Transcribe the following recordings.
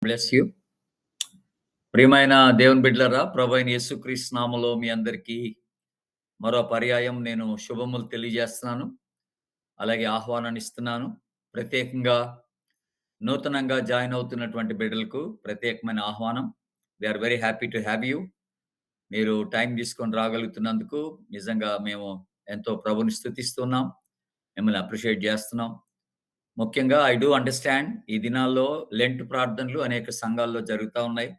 Bless you. ప్రియమైన దేవుని బిడ్డలారా, ప్రభువైన యేసుక్రీస్తు నామములో మీ అందరికీ మరో పర్యాయం నేను శుభములు తెలియజేస్తున్నాను. అలాగే ఆహ్వానాన్ని ఇస్తున్నాను. ప్రత్యేకంగా నూతనంగా జాయిన్ అవుతున్నటువంటి బిడ్డలకు ప్రత్యేకమైన ఆహ్వానం. We are very happy to have you. మీరు టైం తీసుకొని రాగలుగుతున్నందుకు నిజంగా మేము ఎంతో ప్రభుని స్తుతిస్తున్నాం. మిమ్మల్ని అప్రిషియేట్ చేస్తున్నాం. ముఖ్యంగా ఐ డూ అండర్‌స్టాండ్ ఈ దినాల్లో లెంట్ ప్రార్థనలు అనేక సంఘాల్లో జరుగుతా ఉన్నాయి.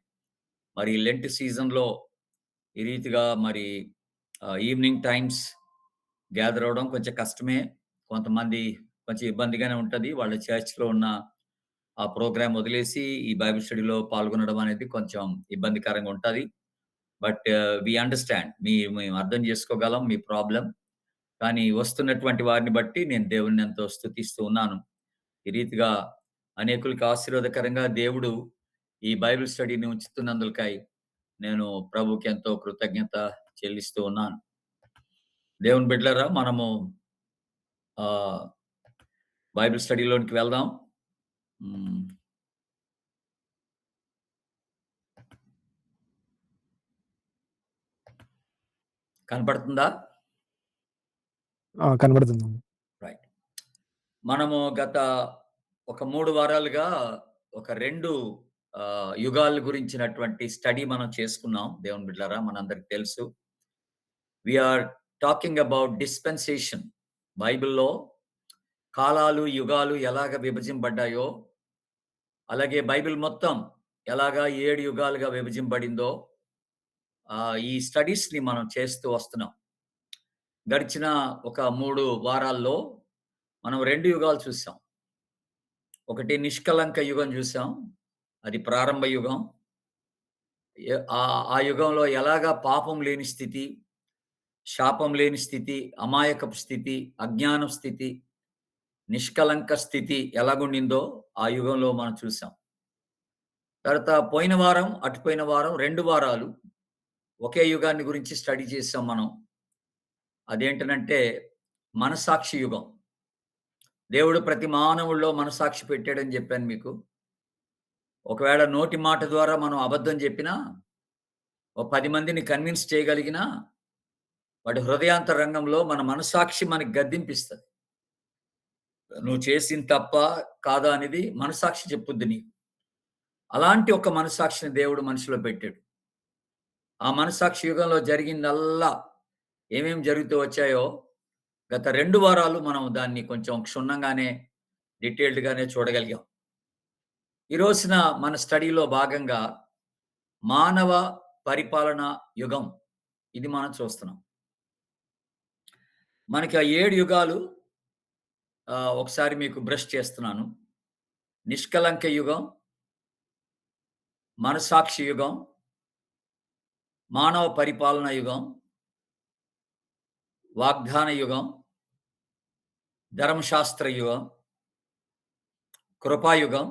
మరి లెంట్ సీజన్‌లో ఈ రీతిగా మరి ఈవినింగ్ టైమ్స్ గ్యాదర్ అవ్వడం కొంచెం కష్టమే. కొంతమంది కొంచెం ఇబ్బందిగానే ఉంటది. వాళ్ళ చర్చ్‌లో ఉన్న ఆ ప్రోగ్రామ్ వదిలేసి ఈ బైబిల్ స్టడీలో పాల్గొనడం అనేది కొంచెం ఇబ్బందికరంగా ఉంటది. But we understand. మేము అర్థం చేసుకోగలం మీ ప్రాబ్లమ్. కానీ వస్తున్నటువంటి వారిని బట్టి నేను దేవుడిని ఎంతో స్తుతిస్తూ ఉన్నాను. ఈ రీతిగా అనేకులకు ఆశీర్వాదకరంగా దేవుడు ఈ బైబిల్ స్టడీని ఉంచుతున్నందులకై నేను ప్రభువుకి ఎంతో కృతజ్ఞత చెల్లిస్తూ ఉన్నాను. దేవుని బిడ్డలారా, మనము ఆహ్, బైబిల్ స్టడీలోనికి వెళ్దాం. హ్మ్. కనపడుతుందా? కనబడుతుందండి. రైట్. మనము గత ఒక 3 వారాలుగా ఒక 2 యుగాల గురించినటువంటి స్టడీ మనం చేసుకున్నాం. దేవుని బిడ్డలారా, మనందరికి తెలుసు. We are talking about dispensation. బైబిల్‌లో కాలాలు, యుగాలు ఎలాగ విభజింపబడ్డాయో, అలాగే బైబిల్ మొత్తం ఎలాగా 7 యుగాలుగా విభజింపబడిందో ఈ స్టడీస్‌ని మనం చేస్తూ వస్తున్నాం. గడిచిన ఒక 3 వారాల్లో మనం 2 యుగాలు చూసాం. ఒకటి నిష్కళంక యుగం చూసాం. అది ప్రారంభ యుగం. ఆ యుగంలో ఎలాగా పాపం లేని స్థితి, శాపం లేని స్థితి, అమాయకపు స్థితి, అజ్ఞానం స్థితి, నిష్కళంక స్థితి ఎలాగుండిందో ఆ యుగంలో మనం చూసాం. తర్వాత పోయిన వారం, అటుపోయిన వారం 2 వారాలు ఒకే యుగాన్ని గురించి స్టడీ చేసాం మనం. అదేంటనంటే మనస్సాక్షి యుగం. దేవుడు ప్రతి మానవుల్లో మనస్సాక్షి పెట్టాడని చెప్పాను మీకు. ఒకవేళ నోటి మాట ద్వారా మనం అబద్ధం చెప్పినా, ఓ 10 మందిని కన్విన్స్ చేయగలిగినా, వాడి హృదయాంతరంగంలో మన మనస్సాక్షి మనకి గద్దింపిస్తది. నువ్వు చేసింది తప్పా? కాదా? అనేది మనస్సాక్షి చెప్పుద్ది నీకు. అలాంటి ఒక మనస్సాక్షిని దేవుడు మనిషిలో పెట్టాడు. ఆ మనస్సాక్షి యుగంలో జరిగిందల్లా ఏమేమి జరుగుతూ వచ్చాయో గత 2 వారాలు మనం దాన్ని కొంచెం క్షుణ్ణంగానే, డీటెయిల్డ్‌గానే చూడగలిగాం. ఈ రోజున మన స్టడీలో భాగంగా మానవ పరిపాలన యుగం ఇది మనం చూస్తున్నాం. మనకి ఆ 7 యుగాలు ఒకసారి మీకు బ్రష్ చేస్తున్నాను. నిష్కళంక యుగం, మనస్సాక్షి యుగం, మానవ పరిపాలన యుగం, వాగ్దాన యుగం, ధర్మశాస్త్ర యుగం, కృపాయుగం,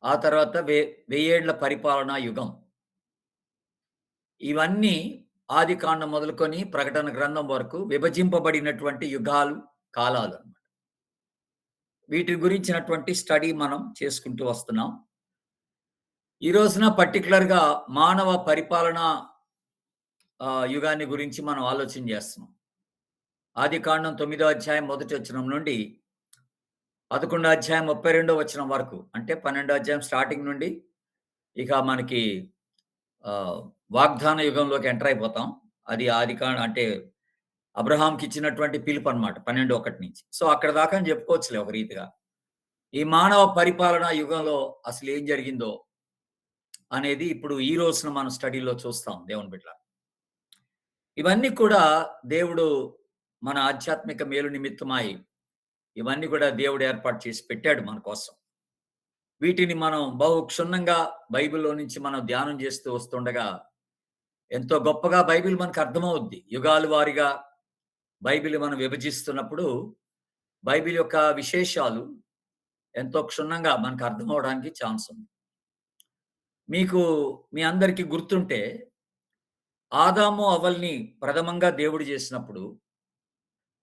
ఆ తర్వాత వెయ్యేండ్ల పరిపాలనా యుగం. ఇవన్నీ ఆదికాండం మొదలుకొని ప్రకటన గ్రంథం వరకు విభజింపబడినటువంటి యుగాలు, కాలాలు అన్నమాట. వీటి గురించినటువంటి స్టడీ మనం చేసుకుంటూ వస్తున్నాం. ఈ రోజున పర్టిక్యులర్‌గా మానవ పరిపాలన యుగాన్ని గురించి మనం ఆలోచన చేస్తున్నాం. ఆదికాండం 9వ అధ్యాయం మొదటి వచనం నుండి 11వ అధ్యాయం 32వ వచనం వరకు, అంటే 12వ అధ్యాయం స్టార్టింగ్ నుండి ఇక మనకి వాగ్దాన యుగంలోకి ఎంటర్ అయిపోతాం. అది అంటే అబ్రహాంకి ఇచ్చినటువంటి పిలుపు అన్నమాట 12:1 నుంచి. సో అక్కడ దాకా అని చెప్పుకోవచ్చులే ఒక రీతిగా. ఈ మానవ పరిపాలన యుగంలో అసలు ఏం జరిగిందో అనేది ఇప్పుడు ఈ రోజున మనం స్టడీలో చూస్తాం దేవుని బిడ్డలారా. ఇవన్నీ కూడా దేవుడు మన ఆధ్యాత్మిక మేలు నిమిత్తమై ఇవన్నీ కూడా దేవుడు ఏర్పాటు చేసి పెట్టాడు మన కోసం. వీటిని మనం బహు క్షుణ్ణంగా బైబిల్‌లో నుంచి మనం ధ్యానం చేస్తూ వస్తుండగా ఎంతో గొప్పగా బైబిల్ మనకు అర్థమవుద్ది. యుగాల వారీగా బైబిల్ మనం విభజిస్తున్నప్పుడు బైబిల్ యొక్క విశేషాలు ఎంతో క్షుణ్ణంగా మనకు అర్థమవ్వడానికి ఛాన్స్ ఉంది. మీకు మీ అందరికీ గుర్తుంటే ఆదాము, అవ్వల్ని ప్రథమంగా దేవుడు చేసినప్పుడు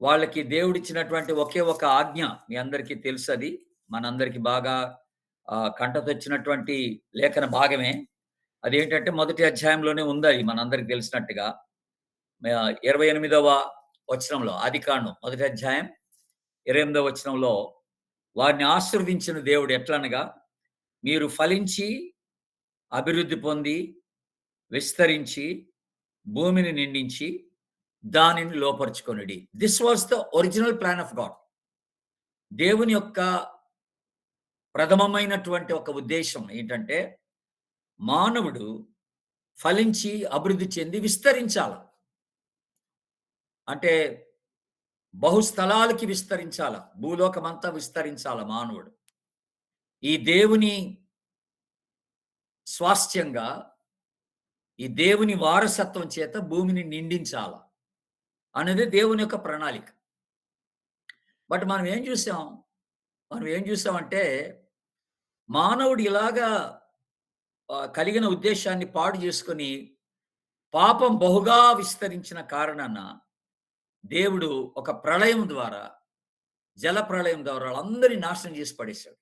వాళ్ళకి దేవుడిచ్చినటువంటి ఒకే ఒక ఆజ్ఞ మీ అందరికీ తెలుసది. మనందరికీ బాగా కంటతొచ్చినటువంటి లేఖన భాగమే. అదేంటంటే మొదటి అధ్యాయంలోనే ఉందది మనందరికి తెలిసినట్టుగా. 28వ వచనంలో ఆదికాండం మొదటి అధ్యాయం 28వ వచనంలో వారిని ఆశీర్వదించిన దేవుడు ఎట్లనగా, మీరు ఫలించి, అభివృద్ధి పొంది, విస్తరించి, భూమిని నిండించి, దానిని లోపరుచుకొనుడి. This was the original plan of God. దేవుని యొక్క ప్రథమమైనటువంటి ఒక ఉద్దేశ్యం ఏంటంటే, మానవుడు ఫలించి, అభివృద్ధి చెంది విస్తరించాల. అంటే బహుస్థలాలకి విస్తరించాల. భూలోకమంతా విస్తరించాల మానవుడు. ఈ దేవుని స్వాస్థ్యంగా, ఈ దేవుని వారసత్వం చేత భూమిని నిండించాల అనేది దేవుని యొక్క ప్రణాళిక. బట్ మనం ఏం చూసామంటే మానవుడు ఇలాగా కలిగిన ఉద్దేశాన్ని పాడు చేసుకొని పాపం బహుగా విస్తరించిన కారణాన దేవుడు ఒక ప్రళయం ద్వారా, జల ప్రళయం ద్వారా వాళ్ళందరినీ నాశనం చేసి పడేశాడు.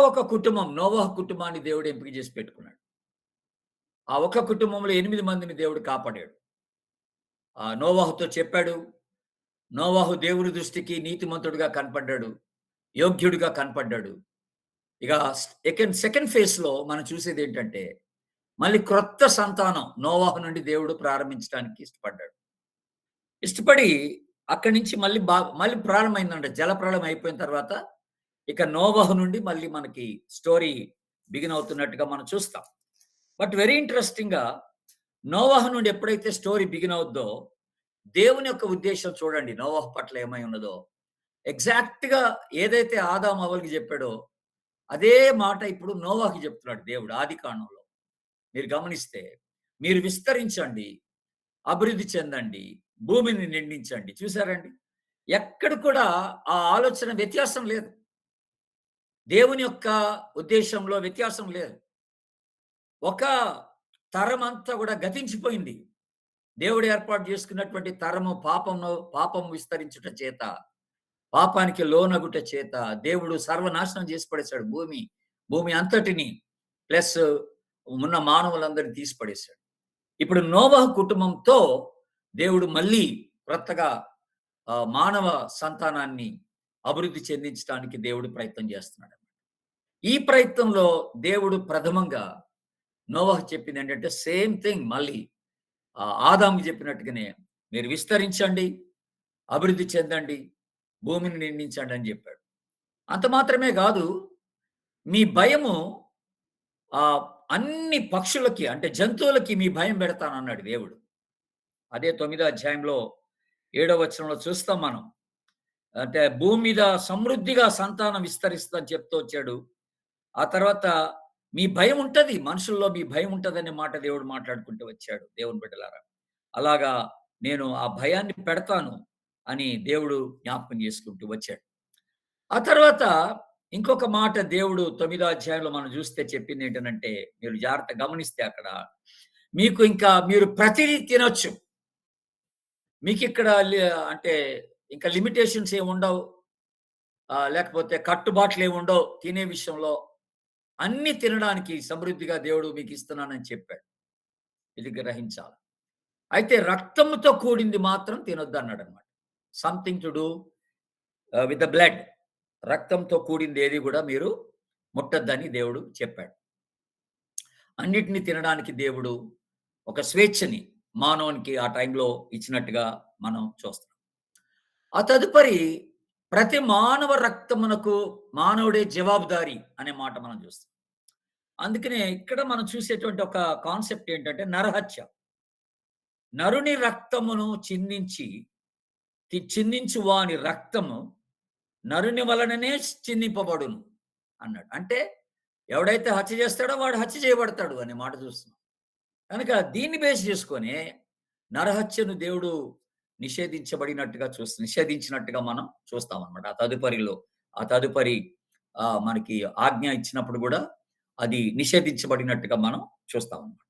ఒక కుటుంబం, నోవహు కుటుంబాన్ని దేవుడు ఎంపిక చేసి పెట్టుకున్నాడు. ఆ ఒక్క కుటుంబంలో 8 మందిని దేవుడు కాపాడాడు. నోవహుతో చెప్పాడు. నోవహు దేవుని దృష్టికి నీతిమంతుడిగా కనపడ్డాడు. యోగ్యుడిగా కనపడ్డాడు. ఇక సెకండ్ ఫేజ్‌లో మనం చూసేదేంటంటే, మళ్ళీ క్రొత్త సంతానం నోవహు నుండి దేవుడు ప్రారంభించడానికి ఇష్టపడ్డాడు. ఇష్టపడి అక్కడి నుంచి మళ్ళీ ప్రారంభమైందంట. జలప్రళయం అయిపోయిన తర్వాత ఇక నోవహు నుండి మళ్ళీ మనకి స్టోరీ బిగిన్ అవుతున్నట్టుగా మనం చూస్తాం. బట్ వెరీ ఇంట్రెస్టింగ్‌గా నోవహు నుండి ఎప్పుడైతే స్టోరీ బిగిన్ అవుద్దో, దేవుని యొక్క ఉద్దేశ్యం చూడండి నోవహు పట్ల ఏమై ఉన్నదో. ఎగ్జాక్ట్‌గా ఏదైతే ఆదాము అవ్వలకి చెప్పాడో, అదే మాట ఇప్పుడు నోవహుకి చెప్తున్నాడు దేవుడు ఆదికాండంలో. మీరు గమనిస్తే, మీరు విస్తరించండి, అభివృద్ధి చెందండి, భూమిని నిండించండి. చూసారండి? ఎక్కడ కూడా ఆ ఆలోచన వ్యత్యాసం లేదు. దేవుని యొక్క ఉద్దేశంలో వ్యత్యాసం లేదు. ఒక తరమంతా కూడా గతించిపోయింది. దేవుడు ఏర్పాటు చేసుకున్నటువంటి తరము పాపం విస్తరించుట చేత, పాపానికి లోనగుట చేత దేవుడు సర్వనాశనం చేసి పడేశాడు భూమి అంతటిని. ప్లస్ ఉన్న మానవులందరిని తీసి పడేశాడు. ఇప్పుడు నోవహు కుటుంబంతో దేవుడు మళ్ళీ కొత్తగా మానవ సంతానాన్ని అభివృద్ధి చెందించడానికి దేవుడు ప్రయత్నం చేస్తున్నాడు. ఈ ప్రయత్నంలో దేవుడు ప్రథమంగా నోవహు చెప్పింది ఏంటంటే సేమ్ థింగ్ మళ్ళీ ఆదాముకి చెప్పినట్టుగానే మీరు విస్తరించండి, అభివృద్ధి చెందండి, భూమిని నిండించండి అని చెప్పాడు. అంత మాత్రమే కాదు, మీ భయము అన్ని పక్షులకి అంటే జంతువులకి మీ భయం పెడతానన్నాడు దేవుడు. అదే 9వ అధ్యాయంలో 7వ వచనంలో చూస్తాం మనం. అంటే భూమి మీద సమృద్ధిగా సంతానం విస్తరిస్తుందని చెప్తూ వచ్చాడు. ఆ తర్వాత మీ భయం ఉంటది. మనుషుల్లో మీ భయం ఉంటదనే మాట దేవుడు మాట్లాడుకుంటూ వచ్చాడు దేవుని బిడ్డలారా. అలాగా నేను ఆ భయాన్ని పెడతాను అని దేవుడు జ్ఞాపకం చేసుకుంటూ వచ్చాడు. ఆ తర్వాత ఇంకొక మాట దేవుడు 9వ అధ్యాయంలో మనం చూస్తే చెప్పింది ఏంటనంటే, మీరు జాగ్రత్తగా గమనిస్తే అక్కడ మీరు ప్రతిదీ తినొచ్చు. మీకిక్కడ అంటే ఇంకా లిమిటేషన్స్ ఏమి ఉండవు. లేకపోతే కట్టుబాట్లు ఏమి ఉండవు తినే విషయంలో. అన్నీ తినడానికి సమృద్ధిగా దేవుడు మీకు ఇస్తున్నానని చెప్పాడు. ఇది గ్రహించాలి. అయితే రక్తముతో కూడింది మాత్రం తినొద్దన్నాడన్నమాట. Something to do with the blood. రక్తంతో కూడింది ఏది కూడా మీరు ముట్టొద్దని దేవుడు చెప్పాడు. అన్నిటిని తినడానికి దేవుడు ఒక స్వేచ్ఛని మానవునికి ఆ టైంలో ఇచ్చినట్టుగా మనం చూస్తాం. ఆ తదుపరి ప్రతి మానవ రక్తమునకు మానవుడే జవాబుదారి అనే మాట మనం చూస్తాం. అందుకనే ఇక్కడ మనం చూసేటువంటి ఒక కాన్సెప్ట్ ఏంటంటే నరహత్య. నరుని రక్తమును చిందించు వాని రక్తము నరుని వలననే చిందింపబడును అన్నాడు. అంటే ఎవడైతే హత్య చేస్తాడో వాడు హత్య చేయబడతాడు అనే మాట చూస్తున్నాం. కనుక దీన్ని బేస్ చేసుకొని నరహత్యను దేవుడు నిషేధించినట్టుగా మనం చూస్తామన్నమాట. ఆ తదుపరి మనకి ఆజ్ఞ ఇచ్చినప్పుడు కూడా అది నిషేధించబడినట్టుగా మనం చూస్తామన్నమాట.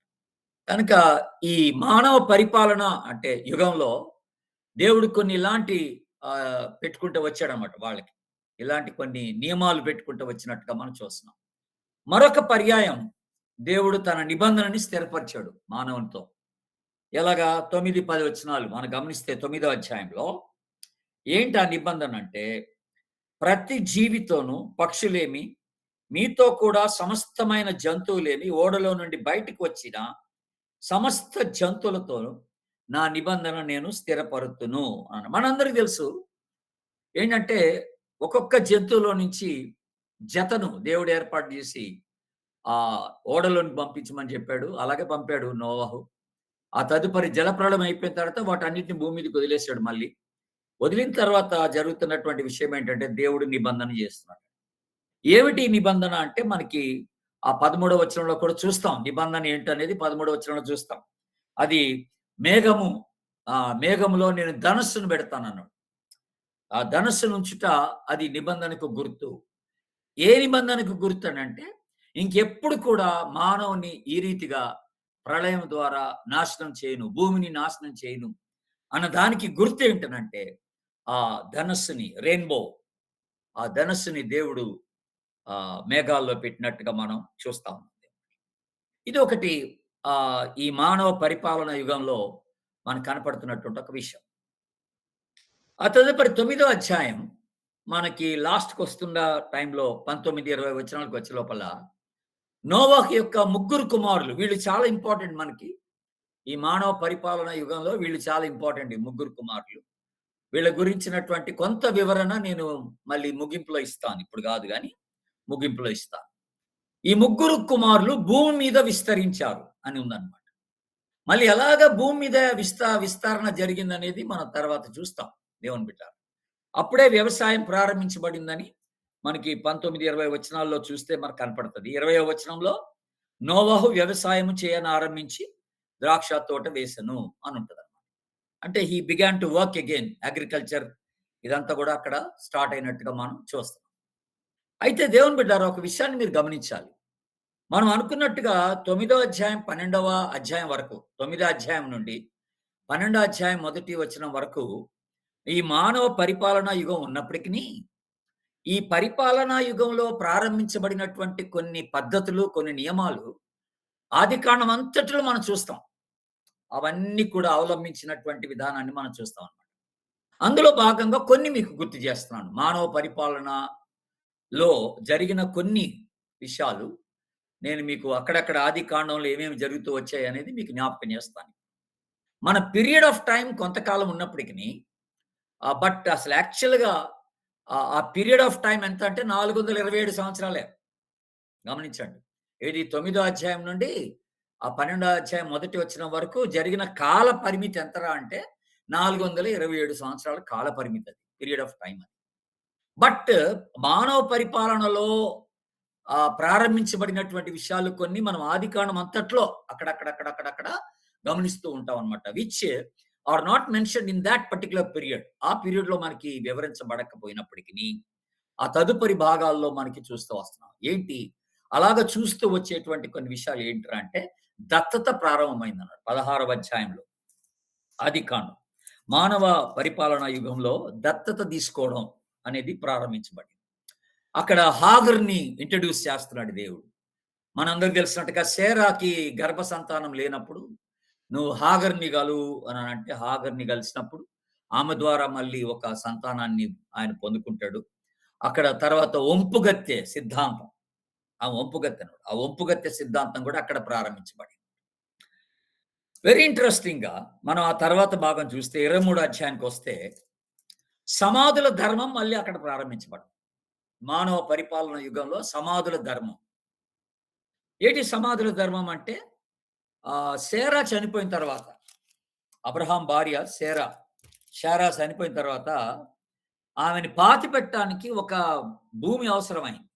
కనుక ఈ మానవ పరిపాలన అంటే యుగంలో దేవుడు కొన్ని ఇలాంటి పెట్టుకుంటూ వచ్చాడన్నమాట వాళ్ళకి. ఇలాంటి కొన్ని నియమాలు పెట్టుకుంటూ వచ్చినట్టుగా మనం చూస్తున్నాం. మరొక పర్యాయం దేవుడు తన నిబంధనని స్థిరపరిచాడు మానవునితో. ఎలాగా 9, 10 వచనాలు మనం గమనిస్తే 9వ అధ్యాయంలో ఏంటి ఆ నిబంధన అంటే, ప్రతి జీవితోను పక్షులేమి, మీతో కూడా సమస్తమైన జంతువులేమి ఓడలో నుండి బయటికి వచ్చిన సమస్త జంతువులతోను నా నిబంధన నేను స్థిరపరుతును అని. మనందరికి తెలుసు ఏంటంటే, ఒక్కొక్క జంతువులో నుంచి జతను దేవుడు ఏర్పాటు చేసి ఓడలోనికి పంపించమని చెప్పాడు. అలాగే పంపాడు నోవహు. ఆ తదుపరి జలప్రళయం అయిపోయిన తర్వాత వాటన్నిటిని భూమి మీదకి వదిలేసాడు మళ్ళీ. వదిలిన తర్వాత జరుగుతున్నటువంటి విషయం ఏంటంటే దేవుడు నిబంధన చేస్తున్నాడు. ఏమిటి నిబంధన అంటే మనకి ఆ 13వ వచనంలో కూడా చూస్తాం. నిబంధన ఏంటనేది 13వ వచనంలో చూస్తాం. అది మేఘము మేఘములో నేను ధనస్సును పెడతానన్నాడు. ఆ ధనస్సునుంచుట అది నిబంధనకు గుర్తు. ఏ నిబంధనకు గుర్తనంటే ఇంకెప్పుడు కూడా మానవుని ఈ రీతిగా ప్రళయం ద్వారా నాశనం చేయను. భూమిని నాశనం చేయను. అన్న దానికి గుర్తేంటనంటే ఆ ధనస్సుని ఆ ధనస్సుని దేవుడు మేఘాల్లో పెట్టినట్టుగా మనం చూస్తాం. ఇది ఒకటి ఈ మానవ పరిపాలన యుగంలో మనకు కనపడుతున్నటువంటి ఒక విషయం. ఆ తదుపరి 9వ అధ్యాయం మనకి లాస్ట్‌కొస్తున్న టైంలో 19, 20 వచనాలకు వచ్చే లోపల నోవాహు యొక్క ముగ్గురు కుమారులు వీళ్ళు చాలా ఇంపార్టెంట్ మనకి. ఈ మానవ పరిపాలన యుగంలో వీళ్ళు చాలా ఇంపార్టెంట్ ఈ ముగ్గురు కుమారులు. వీళ్ళ గురించినటువంటి కొంత వివరణ నేను మళ్ళీ ముగింపులో ఇస్తాను. ఇప్పుడు గాదు గానీ ముగింపులో ఇస్తాను. ఈ ముగ్గురు కుమారులు భూమి మీద విస్తరించారు అని ఉందన్నమాట. మళ్ళీ ఎలాగా భూమి మీద విస్తరణ జరిగిందనేది మనం తర్వాత చూస్తాం దేవుని బిడ్డలారా. అప్పుడే వ్యవసాయం ప్రారంభించబడిందని మనకి 19, 20 వచనాల్లో చూస్తే మనకు కనపడతది. 20వ వచనంలో నోవహు వ్యవసాయము చేయనారంభించి ద్రాక్ష తోట వేసెను అని ఉంటదన్నమాట. అంటే he began to work again agriculture ఇదంతా కూడా అక్కడ స్టార్ట్ అయినట్టుగా మనం చూస్తాం. అయితే దేవుని బిడ్డలారా ఒక విషయాన్ని మీరు గమనించాలి. మనం అనుకున్నట్టుగా 9వ అధ్యాయం, 12వ అధ్యాయం వరకు 9వ అధ్యాయం నుండి 12వ అధ్యాయం మొదటి వచనం వరకు ఈ మానవ పరిపాలనా యుగం ఉన్నప్పటికిని, ఈ పరిపాలనా యుగంలో ప్రారంభించబడినటువంటి కొన్ని పద్ధతులు, కొన్ని నియమాలు ఆదికాండం అంతటిలో మనం చూస్తాం. అవన్నీ కూడా అవలంబించినటువంటి విధానాన్ని మనం చూస్తాం అన్నమాట. అందులో భాగంగా కొన్ని మీకు గుర్తు చేస్తున్నాను. మానవ పరిపాలనలో జరిగిన కొన్ని విషయాలు నేను మీకు అక్కడక్కడ ఆదికాండంలో ఏమేమి జరుగుతూ వచ్చాయనేది మీకు జ్ఞాపకం చేస్తాను. మన పీరియడ్ ఆఫ్ టైమ్ కొంతకాలం ఉన్నప్పటికిని బట్ అసలు యాక్చువల్‌గా ఆ పీరియడ్ ఆఫ్ టైమ్ ఎంత అంటే 427 సంవత్సరాలే. గమనించండి. ఇది 9దో అధ్యాయం నుండి 12వ అధ్యాయం మొదటి వచనం వరకు జరిగిన కాల పరిమితి ఎంతరా అంటే 427 సంవత్సరాల కాల పరిమితి అది. పీరియడ్ ఆఫ్ టైమ్ అది. బట్ మానవ పరిపాలనలో ప్రారంభించబడినటువంటి విషయాలు కొన్ని మనం ఆదికాండం అంతట్లో అక్కడక్కడ గమనిస్తూ ఉంటాం అన్నమాట. Which are not mentioned in that particular period. ఆ పీరియడ్‌లో మనకి వివరించబడకపోయినప్పటికిని, ఆ తదుపరి భాగాల్లో మనకి చూస్తూ వస్తున్నాం. ఏంటి? అలాగ చూస్తూ వచ్చేటువంటి కొన్ని విషయాలు ఏంట్రా అంటే, దత్తత ప్రారంభమైందన్నాడు 16వ అధ్యాయంలో. ఆదికాండం. మానవ పరిపాలనా యుగంలో దత్తత తీసుకోవడం అనేది ప్రారంభించబడింది. అక్కడ హాగర్‌ని ఇంట్రొడ్యూస్ చేస్తున్నాడు దేవుడు. మనందరికి తెలిసినట్టుగా సేరాకి గర్భ సంతానం లేనప్పుడు, నువ్వు హాగర్‌ని కలువు అనంటే హాగర్‌ని కలిసినప్పుడు, ఆమె ద్వారా మళ్ళీ ఒక సంతానాన్ని ఆయన పొందుకుంటాడు. అక్కడ తర్వాత ఒంపుగత్తె సిద్ధాంతం. ఆ ఒంపుగత్తె సిద్ధాంతం కూడా అక్కడ ప్రారంభించబడింది. వెరీ ఇంట్రెస్టింగ్‌గా మనం ఆ తర్వాత భాగం చూస్తే 23 అధ్యాయానికొస్తే, సమాధుల ధర్మం మళ్ళీ అక్కడ ప్రారంభించబడింది. మానవ పరిపాలన యుగంలో సమాధుల ధర్మం. ఏటి సమాధుల ధర్మం అంటే శారా చనిపోయిన తర్వాత అబ్రహాం భార్య శారా చనిపోయిన తర్వాత ఆమెని పాతిపెట్టడానికి ఒక భూమి అవసరమైంది.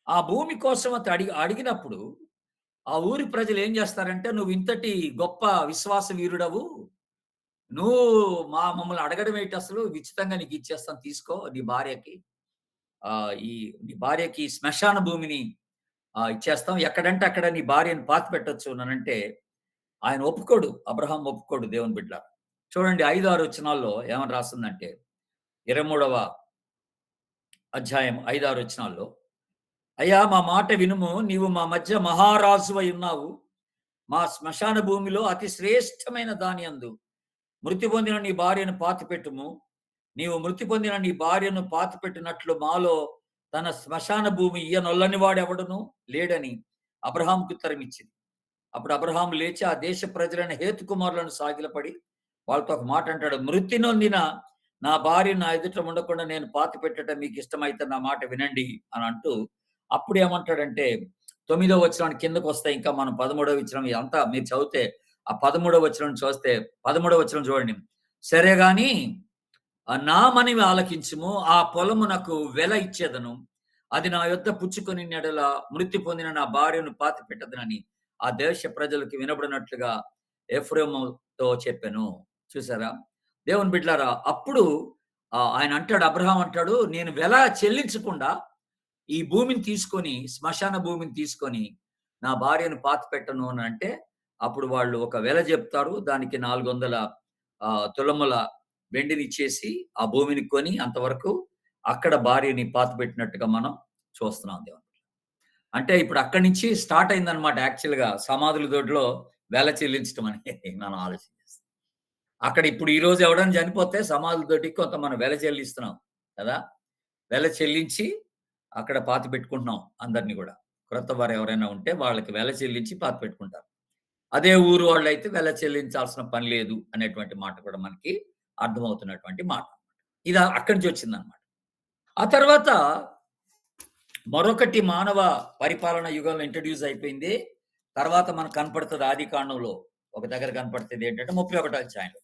ఆ భూమి కోసం అతడు అడిగినప్పుడు ఆ ఊరి ప్రజలు ఏం చేస్తారంటే, "నువ్వు ఇంతటి గొప్ప విశ్వాస వీరుడవు. నువ్వు మమ్మల్ని అడగడం ఏంటసలు? ఉచితంగా నీకు ఇచ్చేస్తాం తీసుకో నీ భార్యకి. నీ భార్యకి శ్మశాన భూమిని ఇచ్చేస్తాం. ఎక్కడంటే అక్కడ నీ భార్యని పాతిపెట్టొచ్చు" అనంటే ఆయన ఒప్పుకోడు. అబ్రహాం ఒప్పుకోడు దేవుని బిడ్డలారా. చూడండి 5, 6 వచనాల్లో ఏమని రాస్తుందంటే 23వ అధ్యాయం 5, 6 వచనాల్లో, అయ్యా మా మాట వినుము, నీవు మా మధ్య మహారాజువై ఉన్నావు. మా శ్మశాన భూమిలో అతి శ్రేష్టమైన దానియందు మృతి పొందిన నీ భార్యను పాతిపెట్టుము. నీవు మృతి పొందిన నీ భార్యను పాతిపెట్టినట్లు మాలో తన శ్మశాన భూమి ఇయ్యనొల్లని వాడెవడును లేడని అబ్రహాముకు ఉత్తరమిచ్చింది. అప్పుడు అబ్రహాము లేచి ఆ దేశ ప్రజలైన హేతు కుమారులను సాగిలపడి వాళ్ళతో ఒక మాట అంటాడు. మృతి నొందిన నా భార్య నా ఎదుట ఉండకుండా నేను పాతి పెట్టడం మీకు ఇష్టమైతే నా మాట వినండి అని అంటూ, అప్పుడు ఏమంటాడంటే 9వ వచనానికి కిందకు వస్తే, ఇంకా మనం 13వ వచనం ఇదంతా మీరు చదివితే ఆ 13వ వచనం చూస్తే 13వ వచనం చూడండి. సరే గాని నా మనవి ఆలకించుము, ఆ పొలమునకు వెల ఇచ్చేదను, అది నా యొద్ద పుచ్చుకొని నెడల మృతి పొందిన నా భార్యను పాతి పెట్టదనని ఆ దేశ ప్రజలకు వినబడినట్లుగా ఎఫ్రాయిముతో చెప్పెను. చూసారా? దేవుని బిడ్డలారా, అప్పుడు ఆయన అంటాడు, అబ్రహాం అంటాడు, నేను వెల చెల్లించకుండా ఈ భూమిని తీసుకొని, శ్మశాన భూమిని తీసుకొని నా భార్యను పాతిపెట్టను అని అంటే, అప్పుడు వాళ్ళు ఒక వెల చెప్తారు. దానికి 400 తులముల వెండినిచ్చేసి ఆ భూమిని కొని అంతవరకు అక్కడ భార్యని పాతిపెట్టినట్టుగా మనం చూస్తున్నాం దేవుని. అంటే ఇప్పుడు అక్కడి నుంచి స్టార్ట్ అయిందనమాట యాక్చువల్‌గా సమాధుల దొడ్లో వెల చెల్లించడం అనేది మనం ఆలోచించేస్తాం. అక్కడ ఇప్పుడు ఈరోజు ఎవడైనా చనిపోతే సమాధుల దొడ్డికి కొంత మనం వెల చెల్లిస్తున్నాం కదా! వెల చెల్లించి అక్కడ పాతిపెట్టుకుంటున్నాం అందరిని గూడా. క్రొత్త వారు ఎవరైనా ఉంటే వాళ్ళకి వెల చెల్లించి పాతిపెట్టుకుంటారు. అదే ఊరు వాళ్ళైతే వెల చెల్లించాల్సిన పని లేదు అనేటువంటి మాట కూడా మనకి అర్థమవుతున్నటువంటి మాట. ఇది అక్కడి నుంచి వచ్చిందనమాట. ఆ తర్వాత మరొకటి మానవ పరిపాలన యుగంలో ఇంట్రొడ్యూస్ అయిపోయింది. తర్వాత మనకు కనపడుతది ఆదికాండంలో ఒక దగ్గర కనపడుతది ఏంటంటే 31 అధ్యాయంలో.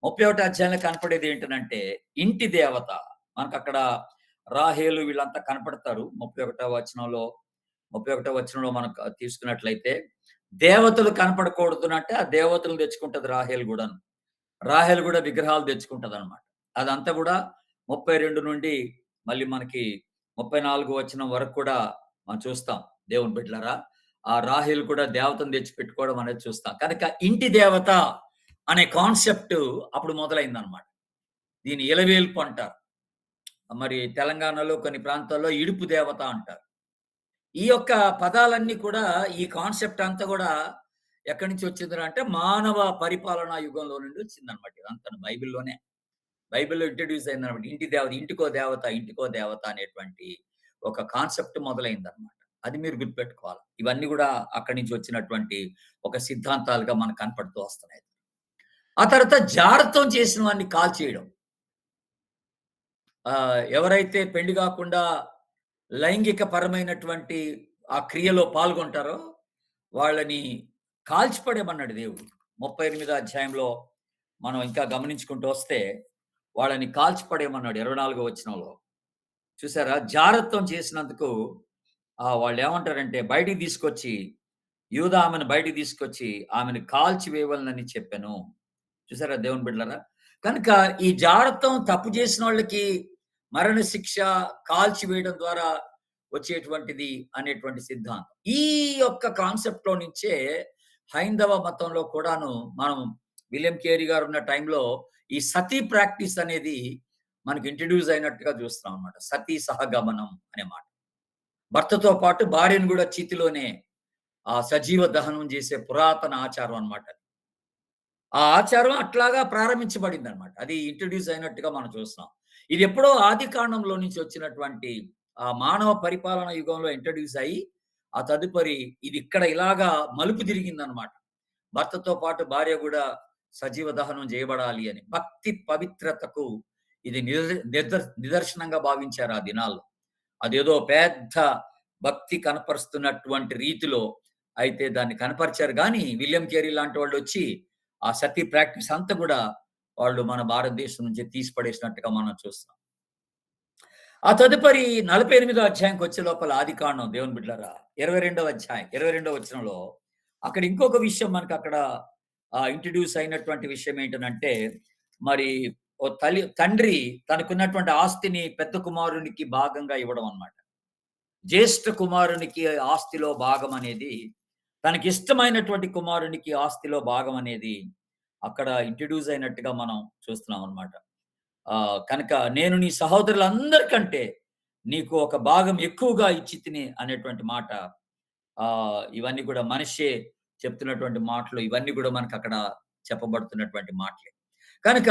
31 అధ్యాయంలో కనపడేది ఏంటనంటే ఇంటి దేవత. మనకక్కడ రాహేలు వీళ్ళంతా కనపడతారు. 31వ వచనంలో మనం తీసుకున్నట్లయితే దేవతలు కనపడకూడదునంటే ఆ దేవతలను తెచ్చుకుంటది రాహేలు గూడాను. రాహేలు గూడా విగ్రహాలు తెచ్చుకుంటదనమాట. అదంతా గూడా 32 నుండి మళ్ళీ మనకి 34 వచనం వరకు కూడా మనం చూస్తాం. దేవుని బిడ్డలారా, ఆ రాహేలు కూడా దేవతను తెచ్చిపెట్టుకోవడం అనేది చూస్తాం. కనుక ఇంటి దేవత అనే కాన్సెప్ట్ అప్పుడు మొదలైందనమాట. దీన్ని ఇలవేల్పు అంటారు. మరి తెలంగాణలో కొన్ని ప్రాంతాల్లో ఇడుపు దేవత అంటారు. ఈ యొక్క పదాలన్నీ కూడా, ఈ కాన్సెప్ట్ అంతా గూడా ఎక్కడి నుంచి వచ్చిందిరా అంటే మానవ పరిపాలనా యుగంలో నుండి వచ్చిందనమాట. ఇదంతాను బైబిల్‌లోనే. బైబిల్‌లో ఇంట్రొడ్యూస్ అయిందనమాట. ఇంటి దేవత, ఇంటికో దేవత, ఇంటికో దేవత అనేటువంటి ఒక కాన్సెప్ట్ మొదలైందనమాట. అది మీరు గుర్తుపెట్టుకోవాలి. ఇవన్నీ గూడా అక్కడి నుంచి వచ్చినటువంటి ఒక సిద్ధాంతాలుగా మనకు కనపడుతూ వస్తున్నాయి. ఆ తర్వాత జారత్వం చేసిన వాడిని కాల్చేయడం. ఎవరైతే పెళ్లి గాకుండా లైంగిక పరమైనటువంటి ఆ క్రియలో పాల్గొంటారో వాళ్ళని కాల్చిపడేయమన్నాడు దేవుడు. 38 అధ్యాయంలో మనం ఇంకా గమనించుకుంటూ వస్తే వాళ్ళని కాల్చిపడేయమన్నాడు 24వ వచనంలో. చూసారా? జారత్వం చేసినందుకు వాళ్ళేమంటారంటే బయటికి తీసుకొచ్చి, యూదా ఆమెను బయటికి తీసుకొచ్చి ఆమెను కాల్చి వేయవలెనని చెప్పెను. చూసారా దేవుని బిడ్డలారా? కనుక ఈ జారత్వం తప్పు చేసినోళ్ళకి మరణశిక్ష కాల్చివేయడం ద్వారా వచ్చేటువంటిది అనేటువంటి సిద్ధాంతం. ఈ యొక్క కాన్సెప్ట్‌లో నుంచే హైందవ మతంలో కూడాను మనం విలియం కేరీ గారు ఉన్న టైంలో ఈ సతీ ప్రాక్టీస్ అనేది మనకు ఇంట్రొడ్యూస్ అయినట్టుగా చూస్తున్నాం అన్నమాట. సతీ సహగమనం అనే మాట. భర్తతో పాటు భార్యను గూడా చితిలోనే సజీవ దహనం చేసే పురాతన ఆచారం అన్నమాట. ఆ ఆచారం అట్లాగా ప్రారంభించబడిందనమాట. అది ఇంట్రొడ్యూస్ అయినట్టుగా మనం చూస్తున్నాం. ఇది ఎప్పుడో ఆదికాండంలో నుంచి వచ్చినటువంటి మానవ పరిపాలన యుగంలో ఇంట్రొడ్యూస్ అయ్యి, ఆ తదుపరి ఇది ఇక్కడ ఇలాగా మలుపు తిరిగిందనమాట. భర్తతో పాటు భార్య గూడా సజీవ దహనం చేయబడాలి అని. భక్తి పవిత్రతకు ఇది నిదర్శనంగా భావించారు ఆ దినాల్లో. అదేదో పెద్ద భక్తి కనపరుస్తున్నటువంటి రీతిలో అయితే దాన్ని కనపరిచారు గానీ, విలియం కేరీ లాంటి వాళ్ళొచ్చి ఆ సతీ ప్రాక్టీస్ అంతా గూడా వాళ్ళు మన భారతదేశం నుంచి తీసి పడేసినట్టుగా మనం చూస్తాం. ఆ తదుపరి 48వ అధ్యాయంకొచ్చే లోపల ఆదికాండం దేవుని బిడ్డలారా 22వ అధ్యాయం 22వ వచనంలో అక్కడ ఇంకొక విషయం మనకక్కడ ఇంట్రొడ్యూస్ అయినటువంటి విషయం ఏంటనంటే, మరి తండ్రి తనకున్నటువంటి ఆస్తిని పెద్ద కుమారునికి భాగంగా ఇవ్వడం అన్నమాట. జ్యేష్ఠ కుమారునికి ఆస్తిలో భాగం అనేది, తనకిష్టమైనటువంటి కుమారునికి ఆస్తిలో భాగం అనేది అక్కడ ఇంట్రొడ్యూస్ అయినట్టుగా మనం చూస్తున్నాం అన్నమాట. కనుక నేను నీ సహోదరులందరికంటే నీకు ఒక భాగం ఎక్కువగా ఇచ్చి తిని అనేటువంటి మాట ఇవన్నీ కూడా మనిషే చెప్తున్నటువంటి మాటలు ఇవన్నీ కూడా మనకక్కడ చెప్పబడుతున్నటువంటి మాటలే. కనుక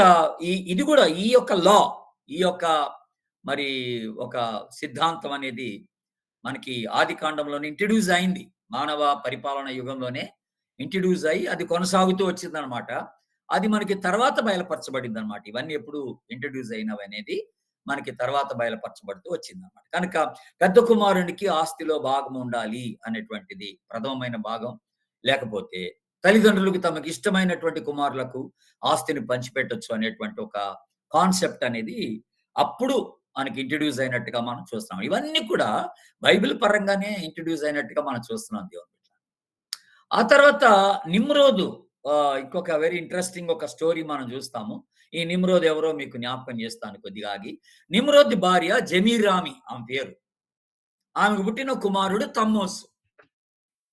ఇది కూడా ఈ యొక్క లా, ఈ యొక్క మరి ఒక సిద్ధాంతం అనేది మనకి ఆదికాండంలోనే ఇంట్రొడ్యూస్ అయింది. మానవ పరిపాలన యుగంలోనే ఇంట్రొడ్యూస్ అయ్యి అది కొనసాగుతూ వచ్చిందనమాట. అది మనకి తర్వాత బయలుపరచబడిందనమాట. ఇవన్నీ ఎప్పుడు ఇంట్రొడ్యూస్ అయినవనేది మనకి తర్వాత బయలుపరచబడుతూ వచ్చిందనమాట. కనుక పెద్ద కుమారునికి ఆస్తిలో భాగం ఉండాలి అనేటువంటిది ప్రథమమైన భాగం. లేకపోతే తల్లిదండ్రులకు తమకు ఇష్టమైనటువంటి కుమారులకు ఆస్తిని పంచిపెట్టొచ్చు అనేటువంటి ఒక కాన్సెప్ట్ అనేది అప్పుడు మనకి ఇంట్రొడ్యూస్ అయినట్టుగా మనం చూస్తున్నాం. ఇవన్నీ కూడా బైబిల్ పరంగానే ఇంట్రొడ్యూస్ అయినట్టుగా మనం చూస్తున్నాం దేవుని బిడ్డ. ఆ తర్వాత నిమ్రోదు ఇంకొక వెరీ ఇంట్రెస్టింగ్ ఒక స్టోరీ మనం చూస్తాము. ఈ నిమ్రోద్ ఎవరో మీకు జ్ఞాపకం చేస్తాను కొద్దిగా ఆగి. నిమ్రోద్ భార్య జమీరామి ఆమె పేరు. ఆమెకు పుట్టిన కుమారుడు తమ్మోసు.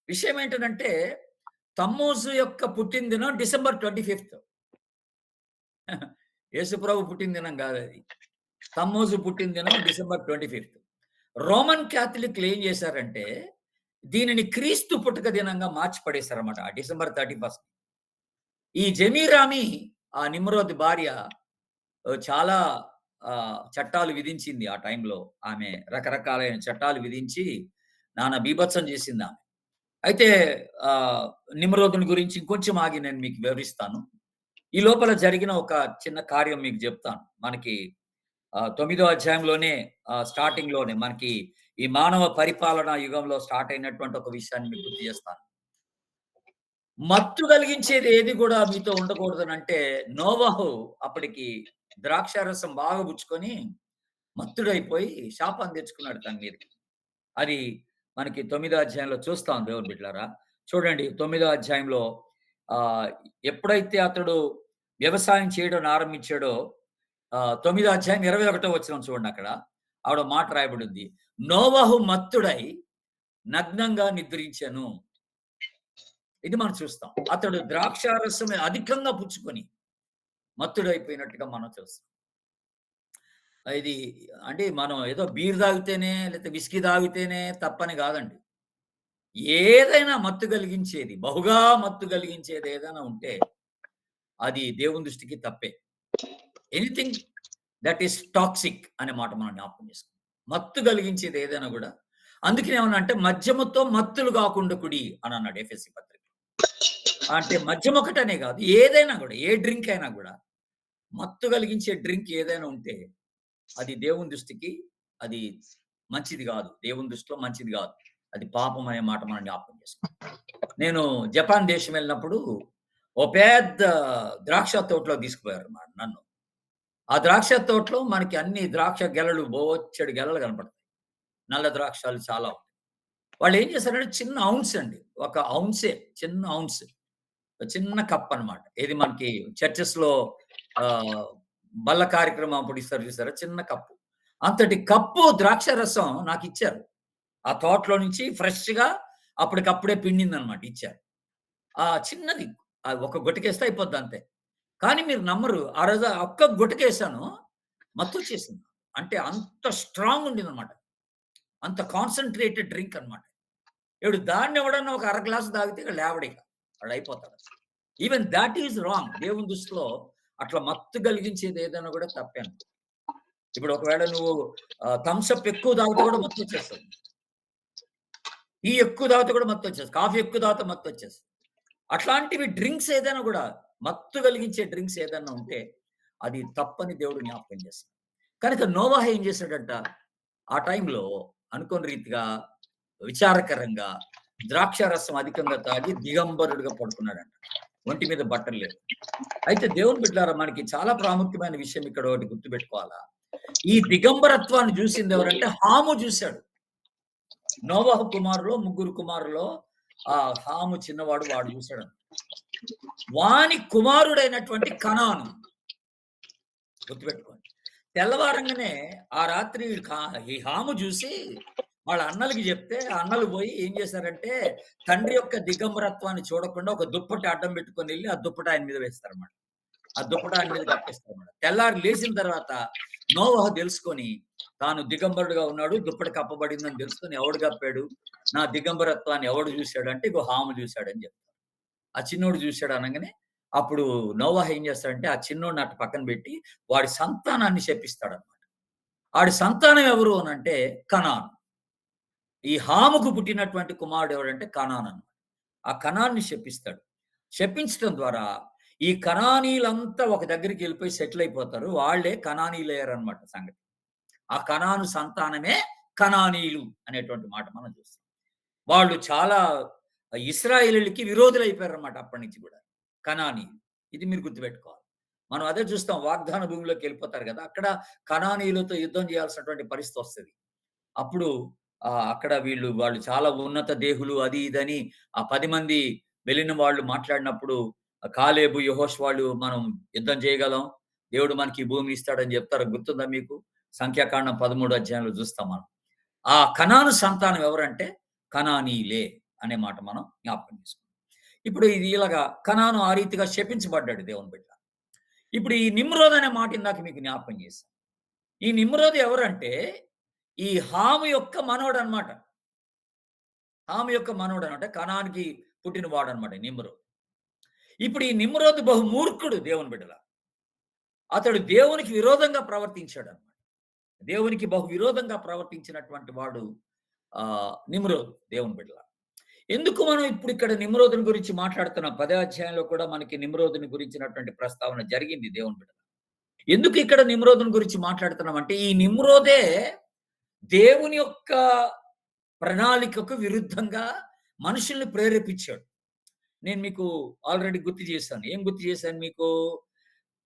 విషయం ఏంటంటే తమ్మోసు యొక్క పుట్టిన దినం డిసెంబర్ 25. యేసుప్రభు పుట్టిన దినం కాదది. తమ్మోజు పుట్టిన దినం డిసెంబర్ 25. రోమన్ క్యాథలిక్‌లు ఏం చేశారంటే, దీనిని క్రీస్తు పుట్టుక దినంగా మార్చి పడేశారన్నమాట. ఆ డిసెంబర్ 31. ఈ జమీరామి ఆ నిమ్రోద్ భార్య చాలా చట్టాలు విధించింది ఆ టైంలో. ఆమె రకరకాలైన చట్టాలు విధించి నానా బీభత్సం చేసిందామె. అయితే నిమ్రోదుని గురించి ఇంకొంచెం ఆగి నేను మీకు వివరిస్తాను. ఈ లోపల జరిగిన ఒక చిన్న కార్యం మీకు చెప్తాను. మనకి 9దో అధ్యాయంలోనే స్టార్టింగ్‌లోనే మనకి ఈ మానవ పరిపాలన యుగంలో స్టార్ట్ అయినటువంటి ఒక విషయాన్ని మీకు గుర్తు చేస్తాను. మత్తు కలిగించేది ఏది కూడా మీతో ఉండకూడదనంటే నోవహు అప్పటికి ద్రాక్షారసం బాగా పుచ్చుకొని మత్తుడైపోయి శాపాన్ని తెచ్చుకున్నాడు తన మీదకి. అది మనకి 9దో అధ్యాయంలో చూస్తాం దేవుని బిడ్డలారా. చూడండి 9దో అధ్యాయంలో ఆహ్, ఎప్పుడైతే అతడు వ్యవసాయం చేయడం ఆరంభించాడో 9దో అధ్యాయం 21వ వచనం చూడండి అక్కడ. ఆవిడ మాట రాయబడింది. నోవహు మత్తుడై నగ్నంగా నిద్రించెను. ఇది మనం చూస్తాం. అతడు ద్రాక్షారసం అధికంగా పుచ్చుకొని మత్తుడైపోయినట్టుగా మనం చూస్తాం. ఇది అంటే మనం ఏదో బీర్ తాగితేనే లేకపోతే విస్కీ తాగితేనే తప్పని కాదండి. ఏదైనా మత్తు కలిగించేది, బహుగా మత్తు కలిగించేది ఏదైనా ఉంటే అది దేవుని దృష్టికి తప్పే. ఎనిథింగ్ దట్ ఈస్ టాక్సిక్ అనే మాట మనం జ్ఞాపకం చేసుకోవాలి. మత్తు కలిగించేది ఏదైనా కూడా అందుకనే ఏమన్నా అంటే మద్యముతో మత్తులు కాకుండుకుడి అని అన్నాడు ఎఫెసీ పత్రిక. అంటే మద్యం ఒకటనే కాదు ఏదైనా కూడా ఏ డ్రింక్ అయినా కూడా మత్తు కలిగించే డ్రింక్ ఏదైనా ఉంటే అది దేవుని దృష్టికి అది మంచిది కాదు. దేవుని దృష్టిలో మంచిది కాదు. అది పాపం అనే మాట మనం జ్ఞాపకం చేసుకోవాలి. నేను జపాన్ దేశం వెళ్ళినప్పుడు ఓ పెద్ద ద్రాక్ష తోటలోకి తీసుకుపోయారు నన్ను. ఆ ద్రాక్ష తోటలో మనకి అన్ని ద్రాక్ష గెలలు బోలెడు గెలలు కనపడతాయి. నల్ల ద్రాక్షాలు చాలా ఉంటాయి. వాళ్ళేం చేశారంటే చిన్న ఔన్స్ అండి. ఒక ఔన్సే చిన్న ఔన్స్. చిన్న కప్ అన్నమాట. ఏది మనకి చర్చెస్‌లో ఆహ్, బల్ల కార్యక్రమం అప్పుడు ఇస్తారు చూసారా? చిన్న కప్పు. అంతటి కప్పు ద్రాక్ష రసం నాకిచ్చారు. ఆ తోటలో నుంచి ఫ్రెష్‌గా అప్పటికప్పుడే పిండిందన్నమాట ఇచ్చారు. చిన్నది. ఒక గుటకేస్తే అయిపోద్ది అంతే. కానీ మీరు నమ్మరు. ఆ రోజు ఆ ఒక్క గుటకేసాను మత్తొచ్చేసింది. అంటే అంత స్ట్రాంగ్ ఉండిందన్నమాట. అంత కాన్సంట్రేటెడ్ డ్రింక్ అన్నమాట. ఇప్పుడు దాన్ని ఎవడన్నా ఒక అర గ్లాస్ తాగితే ఇక లేవడిక. వాడయిపోతాడు. Even that is wrong. దేవుని దృష్టిలో అట్లా మత్తు కలిగించేది ఏదైనా కూడా తప్పేను. ఇప్పుడు ఒకవేళ నువ్వు థమ్స్ అప్ ఎక్కువ తాగితే కూడా మత్తొచ్చేస్తది. టీ ఎక్కువ తాగితే కూడా మత్తొచ్చేస్తది. కాఫీ ఎక్కువ తాగితే మత్తొచ్చేస్తది. అట్లాంటివి డ్రింక్స్ ఏదైనా కూడా మత్తు కలిగించే డ్రింక్స్ ఏదన్నా ఉంటే అది తప్పని దేవుడు జ్ఞాపకం చేస్తాడు. కనుక నోవాహ ఏం చేశాడంట ఆ టైంలో అనుకోని రీతిగా విచారకరంగా ద్రాక్షారసం అధికంగా తాగి దిగంబరుడుగా పడుకున్నాడంట. ఒంటి మీద బట్టలు లేవు. అయితే దేవుని బిడ్డలారా మనకి చాలా ప్రాముఖ్యమైన విషయం ఇక్కడ ఒకటి గుర్తుపెట్టుకోవాలా. ఈ దిగంబరత్వాన్ని చూసింది ఎవరంటే హాము చూసాడు. నోవహు కుమారులో ముగ్గురు కుమారులో హాము చిన్నవాడు వాడు చూసాడు. వాని కుమారుడైనటువంటి కనాను గుర్తుపెట్టుకోండి. తెల్లవారంగానే ఆ రాత్రి ఈ హాము చూసి వాళ్ళ అన్నలకి చెప్తే, ఆ అన్నలు పోయి ఏం చేశారంటే, తండ్రి యొక్క దిగంబరత్వాన్ని చూడకుండా ఒక దుప్పటి అడ్డం పెట్టుకొనెళ్లి, ఆ దుప్పటి ఆయన మీద వేస్తారన్నమాట. ఆ దుప్పట ఆయన మీద కప్పేస్తారన్నమాట. తెల్లారి లేచిన తర్వాత నోవహు తెలుసుకొని తాను దిగంబరుడుగా ఉన్నాడు. దుప్పటి కప్పబడిందని తెలుసుకొని ఎవడు కప్పాడు? నా దిగంబరత్వాన్ని ఎవడు చూసాడు అంటే ఇగో హాము చూసాడని చెప్తారు. ఆ చిన్నోడు చూసాడు అనంగానే అప్పుడు నోవహు ఏం చేస్తాడంటే ఆ చిన్నోడిని అటు పక్కన పెట్టి వాడి సంతానాన్ని శపిస్తాడన్నమాట. ఆడి సంతానం ఎవరు అనంటే కనాను. ఈ హాముకు పుట్టినటువంటి కుమారుడు ఎవడంటే కనాను అన్నమాట. ఆ కనాన్ని శపిస్తాడు. శపించటం ద్వారా ఈ కనానీయులంతా ఒక దగ్గరికి వెళ్ళిపోయి సెటిల్ అయిపోతారు. వాళ్ళే కనానీయులయ్యారన్నమాట సంగతి. ఆ కనాను సంతానమే కనానీయులు అనేటువంటి మాట మనం చూస్తాం. వాళ్ళు చాలా ఇశ్రాయేలీయులకి విరోధులైపోయారన్నమాట అప్పటినుంచి కూడా. కనానీయులు. ఇది మీరు గుర్తుపెట్టుకోవాలి. మనం అదే చూస్తాం వాగ్దాన భూమిలోకెళ్ళిపోతారు గదా! అక్కడ కనానీయులతో యుద్ధం చేయాల్సినటువంటి పరిస్థితొస్తది. అప్పుడు అక్కడ వాళ్ళు చాలా ఉన్నత దేహులు అది ఇదని ఆ 10 మంది వెళ్ళిన వాళ్ళు మాట్లాడినప్పుడు కాలేబు, యెహోషువాలు మనం యుద్ధం చేయగలం. దేవుడు మనకి ఈ భూమిని ఇస్తాడని చెప్తారు. గుర్తుందా మీకు? సంఖ్యాకాండం 13 అధ్యాయంలో చూస్తాం మనం. ఆ కనాను సంతానం ఎవరంటే కనానీయులే అనే మాట మనం జ్ఞాపకం చేసుకుందాం. ఇప్పుడు ఇది ఇలాగా కనాను ఆ రీతిగా శపించబడ్డాడు దేవుని బిడ్డ. ఇప్పుడు ఈ నిమ్రోద్ అనే మాట ఇందాక మీకు జ్ఞాపకం చేశాను. ఈ నిమ్రోద్ ఎవరంటే ఈ హాము యొక్క మనవడనమాట. హాము యొక్క మనవడనమాట. కనానికి పుట్టినవాడనమాట నిమ్రోద్. ఇప్పుడు ఈ నిమ్రోద్ బహు మూర్ఖుడు దేవుని బిడ్డలారా. అతడు దేవునికి విరోధంగా ప్రవర్తించాడనమాట. దేవునికి బహు విరోధంగా ప్రవర్తించినటువంటి వాడు నిమ్రోద్ దేవుని బిడ్డలారా. ఎందుకు మనం ఇప్పుడు ఇక్కడ నిమ్రోదుని గురించి మాట్లాడుతున్నాం? 10వ అధ్యాయంలో కూడా మనకి నిమ్రోదుని గురించినటువంటి ప్రస్తావన జరిగింది దేవుని బిడ్డ. ఎందుకు ఇక్కడ నిమ్రోదుని గురించి మాట్లాడుతున్నాం అంటే, ఈ నిమ్రోదే దేవుని యొక్క ప్రణాళికకు విరుద్ధంగా మనుషుల్ని ప్రేరేపించాడు. నేను మీకు ఆల్రెడీ గుర్తు చేశాను. ఏం గుర్తు చేశాను మీకు?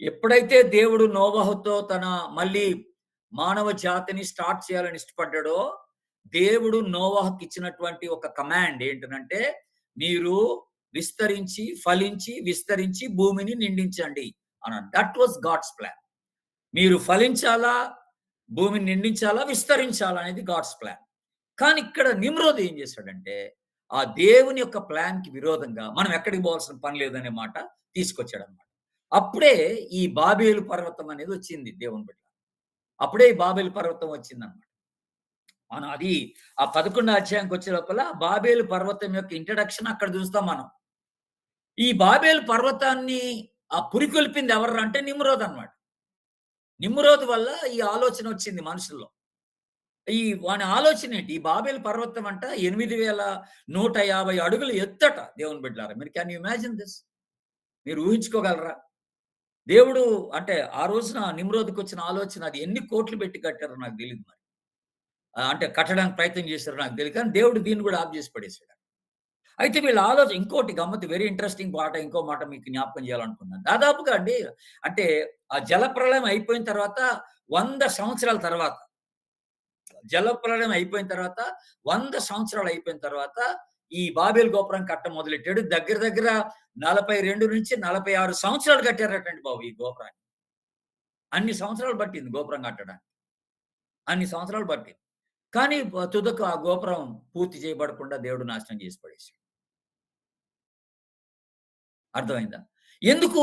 ఎప్పుడైతే దేవుడు నోవహుతో మళ్ళీ మానవ జాతిని స్టార్ట్ చేయాలని ఇష్టపడ్డాడో, దేవుడు నోవహుకి ఇచ్చినటువంటి ఒక కమాండ్ ఏంటనంటే, మీరు విస్తరించి, ఫలించి, విస్తరించి భూమిని నిండించండి అన్నాడు. That was God's plan. మీరు ఫలించాలా, భూమిని నిండించాలా, విస్తరించాలా అనేది గాడ్స్ ప్లాన్. కానీ ఇక్కడ నిమ్రోద్ ఏం చేశాడంటే, ఆ దేవుని యొక్క ప్లాన్‌కి విరోధంగా మనం ఎక్కడికి పోవాల్సిన పని లేదనే మాట తీసుకొచ్చాడన్నమాట. అప్పుడే ఈ బాబేలు పర్వతం అనేది వచ్చింది దేవుని బిడ్డ. అప్పుడే ఈ బాబేలు పర్వతం వచ్చిందన్నమాట. మనం అది ఆ 11 అధ్యాయంకి వచ్చే లోపల బాబేలు పర్వతం యొక్క ఇంట్రడక్షన్ అక్కడ చూస్తాం మనం. ఈ బాబేలు పర్వతాన్ని పురికొల్పింది ఎవర్రా అంటే నిమ్రోద్ అన్నమాట. నిమ్రోద్ వల్ల ఈ ఆలోచన వచ్చింది మనుషుల్లో. వాని ఆలోచన ఏంటి? ఈ బాబేలు పర్వతం అంట 8150 అడుగులు ఎత్తట దేవుని బిడ్డలారా. మీరు కెన్ యూ ఇమాజిన్ దిస్? మీరు ఊహించుకోగలరా? దేవుడు అంటే ఆ రోజున నిమ్రోద్‌కొచ్చిన ఆలోచన అది ఎన్ని కోట్లు పెట్టి కట్టారో నాకు తెలీదు మరి. అంటే కట్టడానికి ప్రయత్నం చేశారో నాకు తెలీదు. కానీ దేవుడు దీన్ని కూడా ఆఫ్ చేసి పడేసాడు. అయితే వీళ్ళ ఆలోచన ఇంకోటి గమ్మత్తు వెరీ ఇంట్రెస్టింగ్ ఇంకో మాట మీకు జ్ఞాపకం చేయాలనుకున్నాను. దాదాపుగా అండి అంటే ఆ జలప్రళయం అయిపోయిన తర్వాత 100 సంవత్సరాల తర్వాత జలప్రళయం అయిపోయిన తర్వాత 100 సంవత్సరాలు అయిపోయిన తర్వాత ఈ బాబేలు గోపురం కట్ట మొదలెట్టాడు. దగ్గర దగ్గర 42-46 సంవత్సరాలు కట్టారటండి బాబు ఈ గోపురాన్ని. అన్ని సంవత్సరాలు పట్టింది గోపురం కట్టడానికి. అన్ని సంవత్సరాలు పట్టింది. కానీ తుదకు ఆ గోపురం పూర్తి చేయబడకుండా దేవుడు నాశనం చేసి పడేసాడు. అర్థమైందా? ఎందుకు?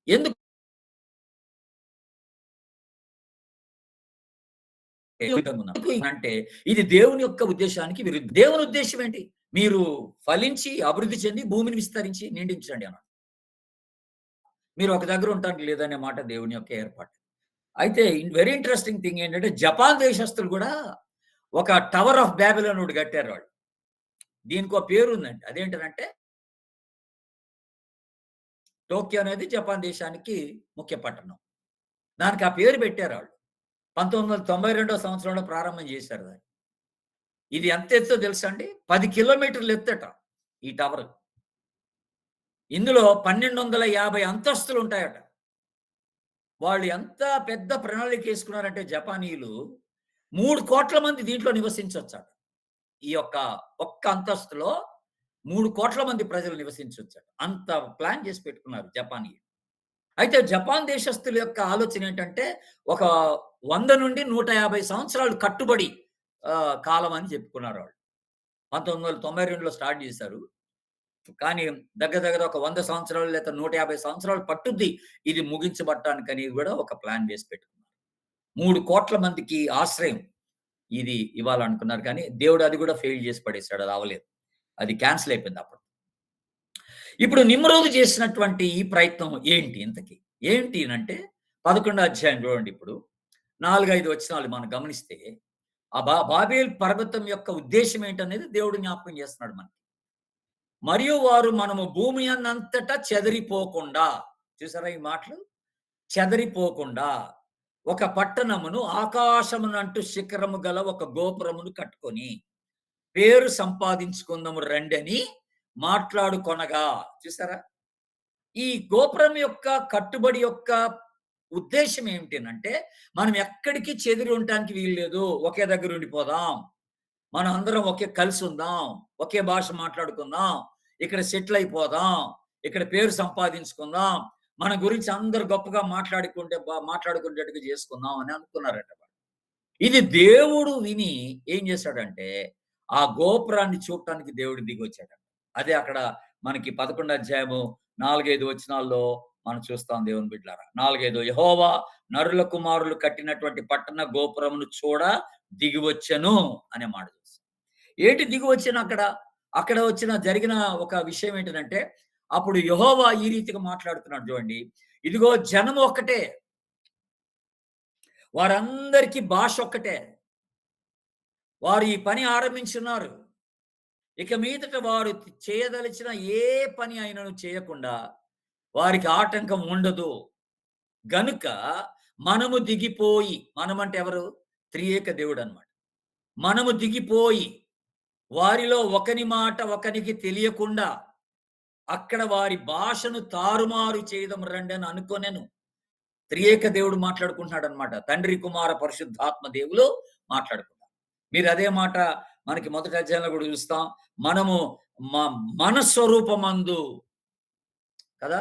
ఎందుకు అంటే ఇది దేవుని యొక్క ఉద్దేశానికి విరుద్ధం. దేవుని ఉద్దేశ్యం ఏంటి? మీరు ఫలించి, అభివృద్ధి చెంది, భూమిని విస్తరించి నిండించండి అన్నాడు. మీరు ఒక దగ్గర ఉండటానికి లేదనే మాట దేవుని యొక్క ఏర్పాటు. అయితే వెరీ ఇంట్రెస్టింగ్ థింగ్ ఏంటంటే జపాన్ దేశస్తులు కూడా ఒక టవర్ ఆఫ్ బాబిలోన్ ఒకటి కట్టారు వాళ్ళు. దీనికో పేరుందండి. అదేంటనంటే టోక్యో అనేది జపాన్ దేశానికి ముఖ్య పట్టణం. దానికి ఆ పేరు పెట్టారాళ్ళు. 1992 సంవత్సరంలో ప్రారంభం చేశారు దాన్ని. ఇది ఎంత ఎత్తో తెలుసా అండి? 10 కిలోమీటర్లు ఎత్తట ఈ టవర్. ఇందులో 1250 అంతస్తులుంటాయట. వాళ్ళు ఎంత పెద్ద ప్రణాళికేసుకున్నారంటే జపానీయులు 3,00,00,000 మంది దీంట్లో నివసించొచ్చట. ఈ యొక్క ఒక్క అంతస్తులో 3,00,00,000 మంది ప్రజలు నివసించొచ్చట. అంత ప్లాన్ చేసి పెట్టుకున్నారు జపానీయులు. అయితే జపాన్ దేశస్తుల యొక్క ఆలోచన ఏంటంటే ఒక 100-150 సంవత్సరాలు కట్టుబడి కాలం అని చెప్పుకున్నారు వాళ్ళు. 1992లో స్టార్ట్ చేశారు. కానీ దగ్గర దగ్గర ఒక 100 సంవత్సరాలు లేదా 150 సంవత్సరాలు పట్టుద్ది ఇది ముగించబడటానికని గూడా ఒక ప్లాన్ వేసి పెట్టుకున్నారు. 3,00,00,000 మందికి ఆశ్రయం ఇది ఇవ్వాలనుకున్నారు కానీ, దేవుడు అది గూడా ఫెయిల్ చేసి పడేసాడు. అది అవ్వలేదు. అది క్యాన్సెల్ అయిపోయింది అప్పుడు. ఇప్పుడు నిమ్రోదు చేసినటువంటి ఈ ప్రయత్నం ఏంటి ఇంతకి? ఏంటి అనంటే 11 అధ్యాయం చూడండి ఇప్పుడు. 4, 5 వచనాలు మనం గమనిస్తే, ఆ బాబేల్ పర్వతం యొక్క ఉద్దేశ్యం ఏంటనేది దేవుడు జ్ఞాపకం చేస్తున్నాడు మనకి. మరియు వారు మనము భూమి అన్నంతటా చెదరిపోకుండా చూసారా ఈ మాటలు? చెదరిపోకుండా ఒక పట్టణమును ఆకాశమునంటు శిఖరము గల ఒక గోపురమును కట్టుకొని పేరు సంపాదించుకుందాము రండని మాట్లాడుకొనగా చూసారా? ఈ గోపురం యొక్క కట్టుబడి యొక్క ఉద్దేశ్యం ఏమిటనంటే, మనం ఎక్కడికి చెదిరి ఉండటానికి వీల్లేదు. ఒకే దగ్గర ఉండిపోదాం. మనం అందరం కలిసుందాం. ఒకే భాష మాట్లాడుకుందాం. ఇక్కడ సెటిల్ అయిపోదాం. ఇక్కడ పేరు సంపాదించుకుందాం. మన గురించి అందరూ గొప్పగా మాట్లాడుకునేటట్టుగా చేసుకుందాం అని అనుకున్నారట వాళ్ళు. ఇది దేవుడు విని ఏం చేశాడంటే, ఆ గోపురాన్ని చూడటానికి దేవుడు దిగొచ్చాడట. అదే అక్కడ మనకి 11 అధ్యాయము 4, 5 వచనాల్లో మనం చూస్తాం దేవుని బిడ్డలారా. 4, 5 యెహోవా నరుల కుమారులు కట్టినటువంటి పట్టణ గోపురమును చూడ దిగివచ్చెను అనే మాట చూస్తాం. ఏంటి దిగివచ్చెను అక్కడ? అక్కడ జరిగిన ఒక విషయం ఏంటిదంటే, అప్పుడు యెహోవా ఈ రీతిగా మాట్లాడుతున్నాడు చూడండి. ఇదిగో జనం ఒక్కటే. వారందరికీ భాష ఒక్కటే. వారు ఈ పని ఆరంభించున్నారు. ఇక మీదట వారు చేయదలిచిన ఏ పని అయినను చేయకుండా వారికి ఆటంకం ఉండదు. గనుక మనము దిగిపోయి మనమంటే ఎవరు? త్రియేక దేవుడన్నమాట. మనము దిగిపోయి వారిలో ఒకని మాట ఒకనికి తెలియకుండా అక్కడ వారి భాషను తారుమారు చేయడం రండని అనుకొనెను. త్రియేక దేవుడు మాట్లాడుకుంటున్నాడన్నమాట. తండ్రి, కుమార, పరిశుద్ధాత్మ దేవులు మాట్లాడుకుంటారు. మీరు అదే మాట మనకి మొదటి అధ్యాయంలో కూడా చూస్తాం. మనము మన స్వరూపమందు కదా!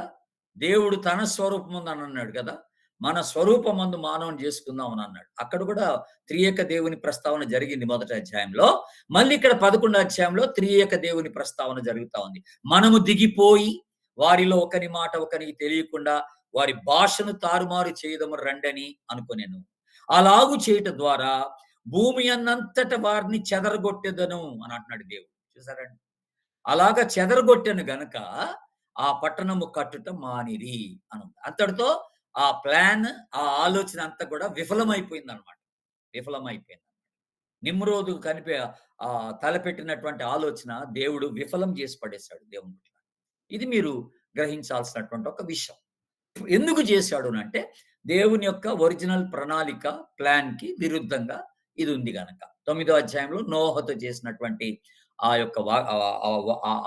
దేవుడు తన స్వరూపమందు అని అన్నాడు కదా! మన స్వరూపమందు మానవుని చేసుకుందాం అని అన్నాడు. అక్కడ కూడా త్రియేక దేవుని ప్రస్తావన జరిగింది మొదటి అధ్యాయంలో. మళ్ళీ ఇక్కడ 11 అధ్యాయంలో త్రియేక దేవుని ప్రస్తావన జరుగుతా ఉంది. మనము దిగిపోయి వారిలో ఒకని మాట ఒకనికి తెలియకుండా వారి భాషను తారుమారు చేయదము రండని అనుకొనెను. అలాగు చేయటం ద్వారా భూమి అన్నంతట వారిని చెదరగొట్టెదను అని అంటున్నాడు దేవుడు. చూసారండి? అలాగా చెదరగొట్టెను గనక ఆ పట్టణము కట్టుట మానిరి అని. అంతటితో ఆ ప్లాన్, ఆ ఆలోచన అంతా కూడా విఫలమైపోయిందన్నమాట. విఫలమైపోయింది. నిమ్రోదు తలపెట్టినటువంటి ఆలోచన దేవుడు విఫలం చేసి పడేశాడు దేవుని బిడ్డలారా. ఇది మీరు గ్రహించాల్సినటువంటి ఒక విషయం. ఎందుకు చేశాడు అనంటే దేవుని యొక్క ఒరిజినల్ ప్రణాళిక, ప్లాన్‌కి విరుద్ధంగా ఇది ఉంది గనక. 9దో అధ్యాయంలో నోహతో చేసినటువంటి ఆ యొక్క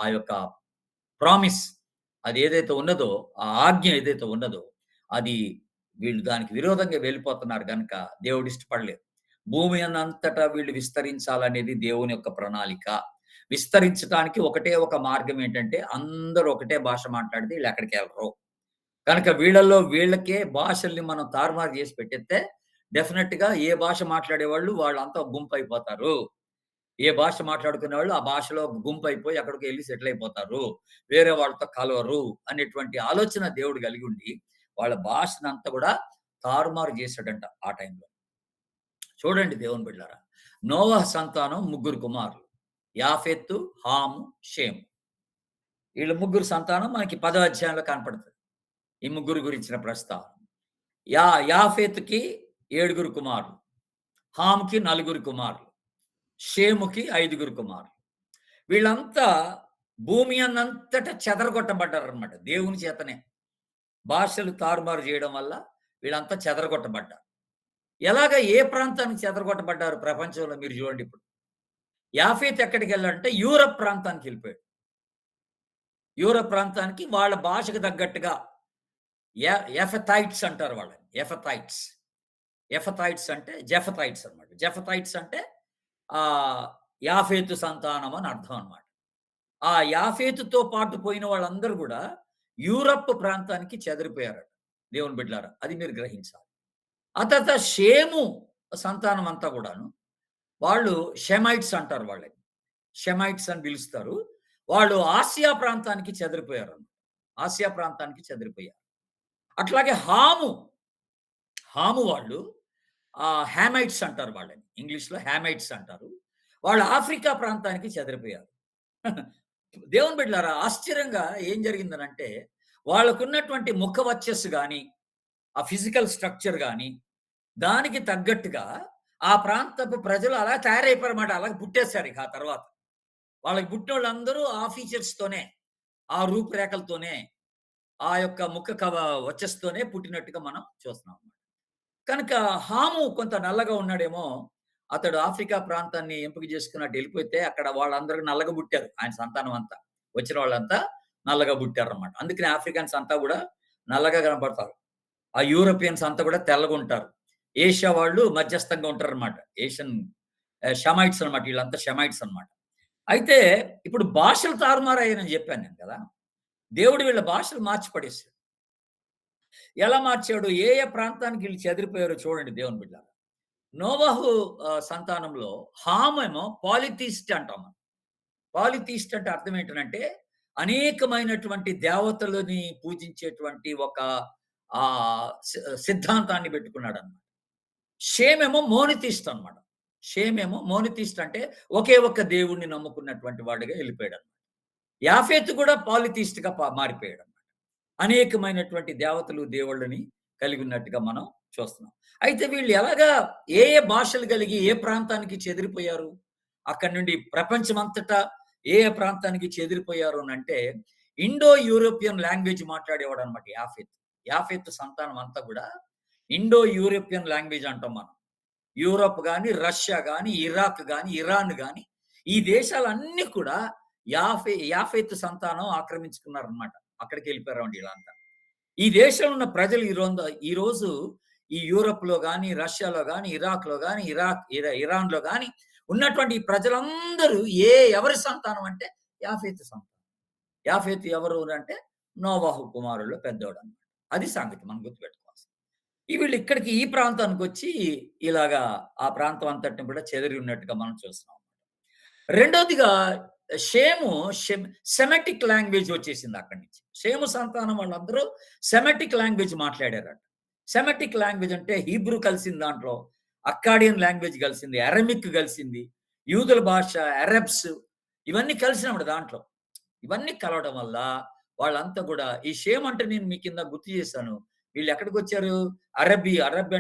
ఆ యొక్క ప్రామిస్ అదేదైతే ఉన్నదో, ఆ ఆజ్ఞ ఏదైతే ఉన్నదో, అది వీళ్ళు దానికి విరోధంగా వెళ్ళిపోతున్నారు గనక దేవుడు ఇష్టపడలేదు. భూమి అన్నంతటా వీళ్ళు విస్తరించాలనేది దేవుని యొక్క ప్రణాళిక. విస్తరించటానికి ఒకటే ఒక మార్గం ఏంటంటే, అందరూ ఒకటే భాష మాట్లాడితే ఈళ్ళు ఎక్కడికెళ్ళరు. కనుక వీళ్ళల్లో వీళ్ళకే భాషల్ని మనం తారుమారు చేసి పెట్టేత్తే డెఫినిట్‌గా ఏ భాష మాట్లాడేవాళ్ళు వాళ్ళంతా గుంపయిపోతారు. ఏ భాష మాట్లాడుకునేవాళ్ళు ఆ భాషలో గుంపయిపోయి ఎక్కడికో ఎళ్లి సెటిల్ అయిపోతారు. వేరే వాళ్ళతో కలవరు అనేటువంటి ఆలోచన దేవుడు కలిగుండి, వాళ్ళ భాషనంతా కూడా తారుమారు చేసాడంట ఆ టైంలో. చూడండి దేవుని బిడ్డలారా. నోవహు సంతానం 3 కుమారులు. యాఫెతు, హాము, షేము. వీళ్ళ ముగ్గురు సంతానం మనకి 10వ అధ్యాయంలో కనపడుతది. ఈ ముగ్గురు గురించిన ప్రస్తావన. యాఫెతుకి 7 కుమారులు. హాముకి 4 కుమారులు. షేముకి 5 కుమారులు. వీళ్ళంతా భూమి అన్నంతటా చెదరగొట్టబడ్డారన్నమాట దేవుని చేతనే. భాషలు తారుమారు చేయడం వల్ల వీళ్ళంతా చెదరగొట్టబడ్డారు. ఏ ప్రాంతానికి చెదరగొట్టబడ్డారు ప్రపంచంలో మీరు చూడండి ఇప్పుడు. యాఫెతు ఎక్కడికెళ్ళాడంటే యూరప్ ప్రాంతానికెళ్ళిపోయాడు. యూరప్ ప్రాంతానికి వాళ్ళ భాషకు తగ్గట్టుగా ఎఫెథైట్స్ అంటారు వాళ్ళని. ఎఫెథైట్స్. ఎఫెథైట్స్ అంటే జెఫెథైట్స్ అన్నమాట. జెఫెథైట్స్ అంటే యాఫెతు సంతానం అని అర్థం అన్నమాట. ఆ యాఫెతుతో పాటు పోయిన వాళ్ళందరూ గూడా యూరప్ ప్రాంతానికి చెదిరిపోయారట. దేవుని బిడ్డలారా! అది మీరు గ్రహించాలి. ఆ తర్వాత షేము సంతానం అంతా గూడాను వాళ్ళు షెమైట్స్ అంటారు వాళ్ళని. షెమైట్స్ అని పిలుస్తారు. వాళ్ళు ఆసియా ప్రాంతానికి చెదిరిపోయారు. ఆసియా ప్రాంతానికి చెదిరిపోయారు. అట్లాగే హాము వాళ్ళు హామైట్స్ అంటారు వాళ్ళని. ఇంగ్లీష్‌లో హామైట్స్ అంటారు. వాళ్ళు ఆఫ్రికా ప్రాంతానికి చెదిరిపోయారు. దేవుని బిడ్డలారా ఆశ్చర్యంగా ఏం జరిగిందనంటే, వాళ్ళకున్నటువంటి ముఖ వచ్చస్సు గాని, ఆ ఫిజికల్ స్ట్రక్చర్ గాని, దానికి తగ్గట్టుగా ఆ ప్రాంతపు ప్రజలు అలా తయారైపోయారన్నమాట. అలాగే పుట్టేసారు ఇక ఆ తర్వాత. వాళ్ళకి పుట్టినోళ్ళందరూ ఆ ఫీచర్స్‌తోనే, ఆ రూపురేఖలతోనే, ఆ యొక్క ముఖ వచ్చస్తోనే పుట్టినట్టుగా మనం చూస్తున్నాం. కనుక హాము కొంత నల్లగా ఉన్నాడేమో, అతడు ఆఫ్రికా ప్రాంతాన్ని ఎంపిక చేసుకొని అటు ఎళ్ళిపోతే అక్కడ వాళ్ళందరూ నల్లగా పుట్టారు. ఆయన సంతానం అంతా. వచ్చిన వాళ్ళంతా నల్లగా పుట్టారన్నమాట. అందుకనే ఆఫ్రికన్స్ అంతా గూడా నల్లగా కనపడతారు. ఆ యూరోపియన్స్ అంతా కూడా తెల్లగుంటారు. ఏషియా వాళ్ళు మధ్యస్థంగా ఉంటారన్నమాట. ఏషియన్ షమైట్స్ అన్నమాట. వీళ్ళంతా షమైట్స్ అన్నమాట. అయితే ఇప్పుడు భాషలు తారుమారయ్యాయని జెప్పాను నేను గదా! దేవుడు వీళ్ళ భాషలు మార్చి పడేసాడు. ఎలా మార్చాడు? ఏ ప్రాంతానికి ఈళ్ళు చెదిరిపోయారో చూడండి దేవుని బిడ్డలారా. నోవహు సంతానంలో హామేమో పాలిథీస్ట్ అంటాం మనం. పాలిథీస్ట్ అంటే అర్థం ఏంటనంటే, అనేకమైనటువంటి దేవతలని పూజించేటువంటి ఒక సిద్ధాంతాన్ని పెట్టుకున్నాడన్నమాట. షేమేమో మోనోథీస్ట్ అన్నమాట. షేమేమో మోనోథీస్ట్ అంటే ఒకే ఒక్క దేవుడిని నమ్ముకున్నటువంటి వాడుగా ఎళ్ళిపోయాడన్నమాట. యాఫెతు కూడా పాలిథీస్ట్‌గా మారిపోయాడు. అనేకమైనటువంటి దేవతలు, దేవుళ్ళని కలిగి ఉన్నట్టుగా మనం చూస్తున్నాం. అయితే వీళ్ళు ఎలాగా ఏ భాషలు కలిగి ఏ ప్రాంతానికి చెదిరిపోయారు? అక్కడి నుండి ప్రపంచమంతటా ప్రాంతానికి చెదిరిపోయారు అనంటే, ఇండో యూరోపియన్ లాంగ్వేజ్ మాట్లాడేవాడన్నమాట యాఫెత్. యాఫెత్ సంతానం అంతా కూడా ఇండో యూరోపియన్ లాంగ్వేజ్ అంటాం మనం. యూరోప్ గాని, రష్యా గాని, ఇరాక్ గాని, ఇరాన్ గాని ఈ దేశాలన్నీ కూడా యాఫెత్ సంతానం ఆక్రమించుకున్నారన్నమాట. అక్కడికెళ్ళిపోయారండి వీళ్ళంతా. ఈ దేశంలో ఉన్న ప్రజలు ఈరోజు ఈ యూరోప్‌లో గాని, రష్యాలో గాని, ఇరాక్‌లో గాని, ఇరాన్‌లో గాని ఉన్నటువంటి ఈ ప్రజలందరూ ఎవరి సంతానం అంటే యాఫెతు సంతానం. యాఫెతు ఎవరు అంటే నోవహు కుమారుల్లో పెద్దోడన్నమాట. అది సంగతి మనం గుర్తుపెట్టుకోవాల్సింది. వీళ్ళు ఇక్కడికి ఈ ప్రాంతానికొచ్చి ఇలాగా ఆ ప్రాంతం అంతటిని కూడా చెదిరి ఉన్నట్టుగా మనం చూస్తున్నాం. రెండోదిగా షేము సెమెటిక్ లాంగ్వేజ్ వచ్చేసింది అక్కడి నుంచి. షేము సంతానం వాళ్ళందరూ సెమెటిక్ లాంగ్వేజ్ మాట్లాడారట. సెమెటిక్ లాంగ్వేజ్ అంటే హీబ్రూ కలిసింది దాంట్లో. అక్కాడియన్ లాంగ్వేజ్ కలిసింది. అరమిక్ కలిసింది. యూదుల భాష, అరబ్స్ ఇవన్నీ కలిసినప్పుడు దాంట్లో. ఇవన్నీ కలవడం వల్ల వాళ్ళంతా గూడా ఈ షేమ్ అంటే నేను మీ కింద గుర్తు చేశాను. వీళ్ళెక్కడికొచ్చారు? అరబ్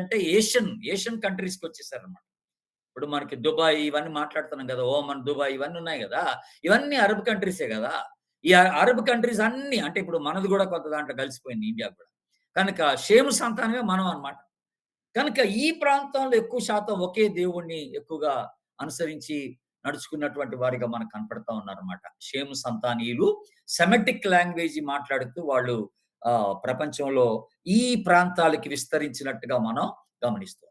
అంటే ఏషియన్ కంట్రీస్‌కొచ్చేసారన్నమాట. ఇప్పుడు మనకి దుబాయ్ ఇవన్నీ మాట్లాడుతున్నాం గదా! ఓమన్, దుబాయ్ ఇవన్నీ ఉన్నాయి గదా! ఇవన్నీ అరబ్ కంట్రీసే గదా! ఈ అరబ్ కంట్రీస్ అన్నీ అంటే ఇప్పుడు మనది గూడా కొంత దాంట్లో కలిసిపోయింది ఇండియా గూడా. కనుక షేము సంతానమే మనం అన్నమాట. కనుక ఈ ప్రాంతంలో ఎక్కువ శాతం ఒకే దేవుడిని ఎక్కువగా అనుసరించి నడుచుకున్నటువంటి వారిగా మనకు కనపడతా ఉన్నారన్నమాట. షేము సంతానీయులు సెమెటిక్ లాంగ్వేజ్ మాట్లాడుతూ వాళ్ళు ప్రపంచంలో ఈ ప్రాంతాలకి విస్తరించినట్టుగా మనం గమనిస్తాం.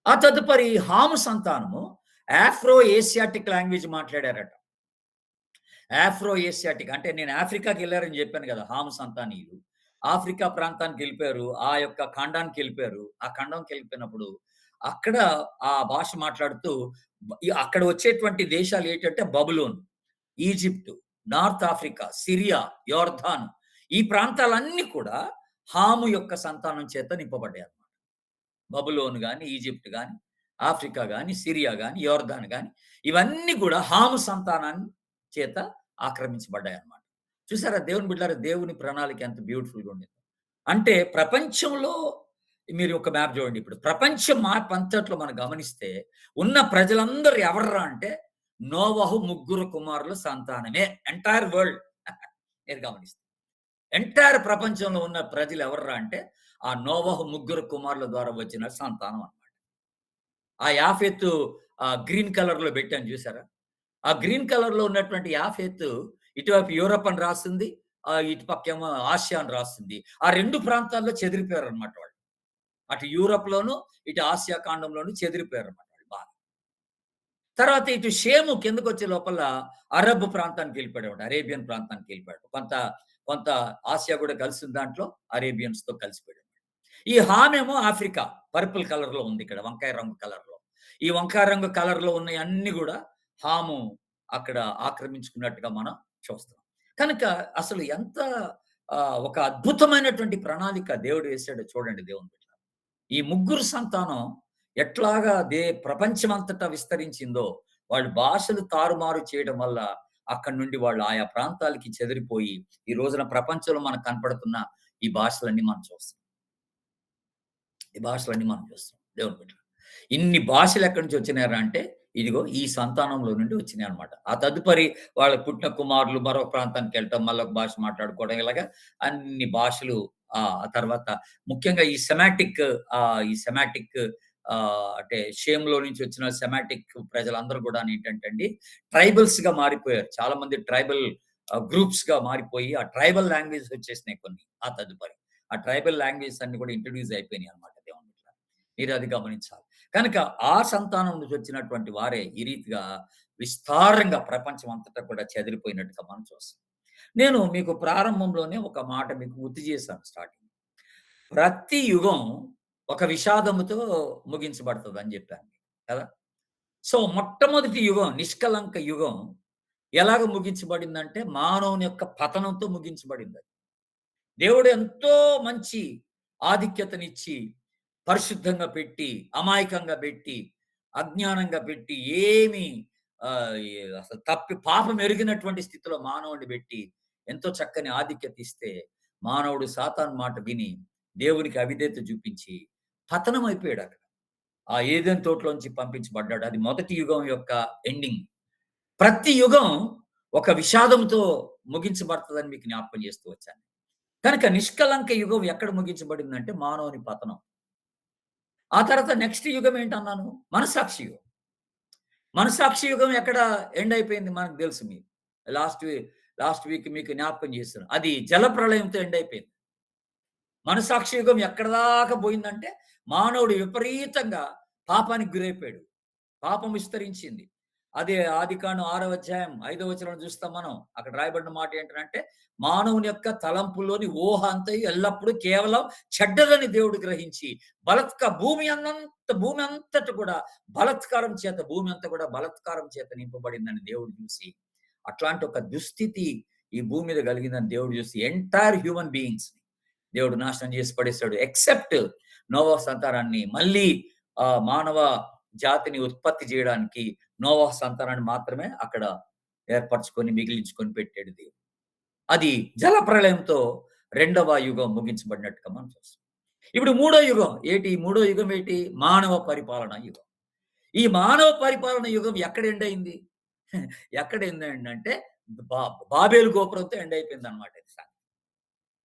ఆ తదుపరి హాము సంతానము ఆఫ్రో ఏసియాటిక్ లాంగ్వేజ్ మాట్లాడారట. ఆఫ్రో ఏసియాటిక్ అంటే నేను ఆఫ్రికాకెళ్లారని జెప్పాను గదా! హాము సంతానీయులు. ఆఫ్రికా ప్రాంతానికెళ్ళిపోయారు. ఆ యొక్క ఖండానికెళ్ళిపోయారు. ఆ ఖండంకెళ్ళిపోయినప్పుడు అక్కడ ఆ భాష మాట్లాడుతూ అక్కడ వచ్చేటువంటి దేశాలు ఏంటంటే Babylon, Egypt, North Africa, Syria, యోర్దాన్ ఈ ప్రాంతాలన్నీ కూడా హాము యొక్క సంతానం చేత నింపబడ్డాయన్నమాట. బబులోన్ గాని, ఈజిప్ట్ గాని, ఆఫ్రికా గాని, సిరియా గాని, యోర్దాన్ గాని ఇవన్నీ గూడా హాము సంతానాన్ని చేత ఆక్రమించబడ్డాయన్నమాట. చూసారా దేవుని బిడ్డలారా దేవుని ప్రణాళిక ఎంత బ్యూటిఫుల్‌గా ఉండిందో. అంటే ప్రపంచంలో మీరు ఒక మ్యాప్ చూడండి ఇప్పుడు. ప్రపంచ మ్యాప్ అంతట్లో మనం గమనిస్తే ఉన్న ప్రజలందరూ ఎవర్రా అంటే నోవహు ముగ్గురు కుమారుల సంతానమే. ఎంటైర్ వరల్డ్ మీరు గమనిస్తే. ఎంటైర్ ప్రపంచంలో ఉన్న ప్రజలు ఎవర్రా అంటే ఆ నోవహు ముగ్గురు కుమారుల ద్వారా వచ్చిన సంతానం అన్నమాట. ఆ యాఫెతు గ్రీన్ కలర్‌లో పెట్టాను చూసారా? ఆ గ్రీన్ కలర్‌లో ఉన్నటువంటి యాఫెతు ఇటువైపు యూరప్ అని రాస్తుంది. ఇటు పక్కేమో ఆసియా అని రాస్తుంది. ఆ 2 ప్రాంతాల్లో చెదిరిపోయారన్నమాట వాళ్ళు. అటు యూరప్‌లోను, ఇటు ఆసియా ఖండంలోను చెదిరిపోయారన్నమాట వాళ్ళు బాగా. తర్వాత ఇటు షేము కిందకొచ్చే లోపల అరబ్ ప్రాంతానికెళ్ళిపోయాడన్నమాట. అరేబియన్ ప్రాంతానికెళ్ళిపోయాడు. కొంత కొంత ఆసియా కూడా కలిసిన దాంట్లో అరేబియన్స్‌తో కలిసిపోయాడు. ఈ హామేమో ఆఫ్రికా పర్పుల్ కలర్‌లో ఉంది ఇక్కడ వంకాయ రంగు కలర్‌లో. ఈ వంకాయ రంగు కలర్‌లో ఉన్నయన్నీ గూడా హాము అక్కడ ఆక్రమించుకున్నట్టుగా మనం చూస్తున్నాం. కనుక అసలు ఎంత ఒక అద్భుతమైనటువంటి ప్రణాళిక దేవుడు వేసాడో చూడండి దేవుని బిడ్డలారా. ఈ ముగ్గురు సంతానం ఎట్లాగా ప్రపంచమంతటా విస్తరించిందో, వాళ్ళు భాషలు తారుమారు చేయడం వల్ల అక్కడి నుండి వాళ్ళు ఆయా ప్రాంతాలకి చెదిరిపోయి, ఈ రోజున ప్రపంచంలో మనకు కనపడుతున్న ఈ భాషలన్నీ మనం చూస్తున్నాం. ఈ భాషలన్నీ మనం చూస్తున్నాం దేవుని బిడ్డలారా. ఇన్ని భాషలు ఎక్కడి నుంచి వచ్చినాయిరా అంటే, ఇదిగో ఈ సంతానంలో నుండి వచ్చినాయన్నమాట. ఆ తదుపరి వాళ్ళ పుట్టిన కుమారులు మరొక ప్రాంతానికెళ్ళటం, మళ్ళొక భాష మాట్లాడుకోవడం ఇలాగా అన్ని భాషలు ఆ తర్వాత ముఖ్యంగా ఈ సెమాటిక్ అంటే షేమ్‌లో నుంచి వచ్చిన సెమాటిక్ ప్రజలందరూ గూడానేంటంటే అండి, ట్రైబల్స్‌గా మారిపోయారు. చాలా మంది ట్రైబల్ గ్రూప్స్‌గా మారిపోయి, ఆ ట్రైబల్ లాంగ్వేజెస్ వచ్చేసినాయి కొన్ని ఆ తదుపరి. ఆ ట్రైబల్ లాంగ్వేజెస్ అన్నీ కూడా ఇంట్రొడ్యూస్ అయిపోయినాయన్నమాట దేవుని బిడ్డలారా. మీరది గమనించాలి. కనుక ఆ సంతానం నుంచి వచ్చినటువంటి వారే ఈ రీతిగా విస్తారంగా ప్రపంచం అంతటా కూడా చెదిరిపోయినట్టుగా మనం చూస్తాం. నేను మీకు ప్రారంభంలోనే ఒక మాట మీకు గుర్తు చేశాను స్టార్టింగ్. ప్రతి యుగం ఒక విషాదముతో ముగించబడతదని జెప్పాను. కదా! సో, మొట్టమొదటి యుగం నిష్కలంక యుగం ఎలాగ ముగించబడిందంటే మానవుని యొక్క పతనంతో ముగించబడిందది. దేవుడు ఎంతో మంచి ఆధిక్యతనిచ్చి, పరిశుద్ధంగా పెట్టి, అమాయకంగా పెట్టి, అజ్ఞానంగా పెట్టి, ఏమి అసలు పాపం ఎరిగినటువంటి స్థితిలో మానవుడిని పెట్టి, ఎంతో చక్కని ఆధిక్యత ఇస్తే, మానవుడు సాతాను మాట విని, దేవునికి అవిధేయత చూపించి, పతనం అయిపోయాడక్కడ. ఆ ఏదెన్ తోటలోంచి పంపించబడ్డాడు. అది మొదటి యుగం యొక్క ఎండింగ్. ప్రతి యుగం ఒక విషాదంతో ముగించబడతదని మీకు జ్ఞాపకం చేస్తూ వచ్చాను. కనుక నిష్కలంక యుగం ఎక్కడ ముగించబడిందంటే మానవుని పతనం. ఆ తర్వాత నెక్స్ట్ యుగం ఏంటన్నాను? మనస్సాక్షి యుగం. మనస్సాక్షి యుగం ఎక్కడ ఎండ్ అయిపోయింది మనకు తెలుసు మీకు. లాస్ట్ వీ లాస్ట్ వీక్ మీకు జ్ఞాపకం చేశాను. అది జలప్రళయంతో ఎండ్ అయిపోయింది. మనస్సాక్షి యుగం ఎక్కడిదాకా పోయిందంటే మానవుడు విపరీతంగా పాపానికి గురైపోయాడు. పాపం విస్తరించింది. అదే ఆదికాండం 6వ అధ్యాయం 5వ వచనం చూస్తాం మనం. అక్కడ రాయబడిన మాట ఏంటనంటే, మానవుని యొక్క తలంపులోని ఊహ అంతయు ఎల్లప్పుడూ కేవలం చెడ్డదని దేవుడు గ్రహించి, భూమి అంతట కూడా భూమి అంతా కూడా బలాత్కారం చేత నింపబడిందని దేవుడు చూసి, అట్లాంటి ఒక దుస్థితి ఈ భూమి మీద కలిగిందని దేవుడు చూసి ఎంటైర్ హ్యూమన్ బీయింగ్స్‌ని దేవుడు నాశనం చేసి పడేసాడు. ఎక్సెప్ట్ నోవహు సంతానాన్ని మళ్ళీ మానవ జాతిని ఉత్పత్తి చేయడానికి నోవహు సంతానాన్ని మాత్రమే అక్కడ ఏర్పరచుకొని, మిగిలించుకొని పెట్టాడు దేవుడు. అది జలప్రళయంతో రెండవ యుగం ముగించబడినట్టుగా మనం చూస్తాం. ఇప్పుడు మూడో యుగం ఏటి? మూడో యుగం ఏటి? మానవ పరిపాలన యుగం. ఈ మానవ పరిపాలన యుగం ఎక్కడ ఎండ్ అయింది? ఎక్కడ ఎండ్ అయిందంటే బా బాబేలు గోపురంతో ఎండ్ అయిపోయిందన్నమాట ఇది సంగతి.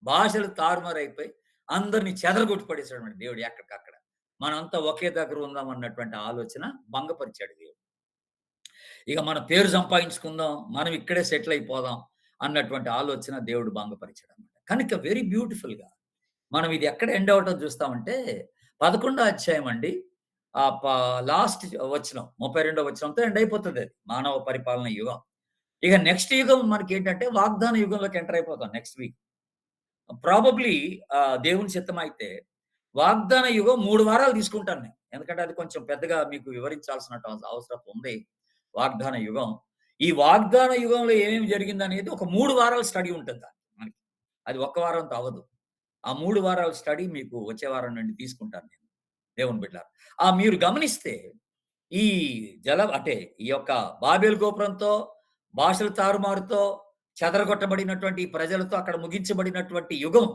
భాషలు తారుమారైపోయి అందరిని చెదరగొట్టి పడేసాడన్నమాట దేవుడు ఎక్కడికక్కడ. మనంతా ఒకే దగ్గర ఉందాం అన్నటువంటి ఆలోచన భంగపరిచాడు దేవుడు. ఇక మన పేరు సంపాదించుకుందాం, మనం ఇక్కడే సెటిల్ అయిపోదాం అన్నటువంటి ఆలోచన దేవుడు భంగపరిచాడన్నమాట. కనుక వెరీ బ్యూటిఫుల్‌గా మనం ఇది ఎక్కడ ఎండ్ అవ్వటం చూస్తామంటే 11 అధ్యాయం అండి. ఆహ్, ప లాస్ట్ వచనం 32 వచనంతో ఎండ్ అయిపోతదది. మానవ పరిపాలన యుగం. ఇక నెక్స్ట్ యుగం మనకేంటంటే వాగ్దాన యుగంలోకి ఎంటర్ అయిపోతాం నెక్స్ట్ వీక్. ప్రాబబ్లీ దేవుని చిత్తమైతే వాగ్దాన యుగం 3 వారాలు తీసుకుంటాను నేను. ఎందుకంటే అది కొంచెం పెద్దగా మీకు అవసరం ఉంది. వాగ్దాన యుగం. ఈ వాగ్దాన యుగంలో ఏమేమి జరిగిందనేది ఒక 3 వారాల స్టడీ ఉంటది దానికి మనకి. అది ఒక్క వారంతో అవ్వదు. ఆ 3 వారాల స్టడీ మీకు వచ్చే వారం నుండి తీసుకుంటాను నేను. దేవుని బిడ్డలారా. మీరు గమనిస్తే ఈ అంటే ఈ యొక్క బాబెలు గోపురంతో, భాషల తారుమారుతో, చెదరగొట్టబడినటువంటి ఈ ప్రజలతో అక్కడ ముగించబడినటువంటి యుగం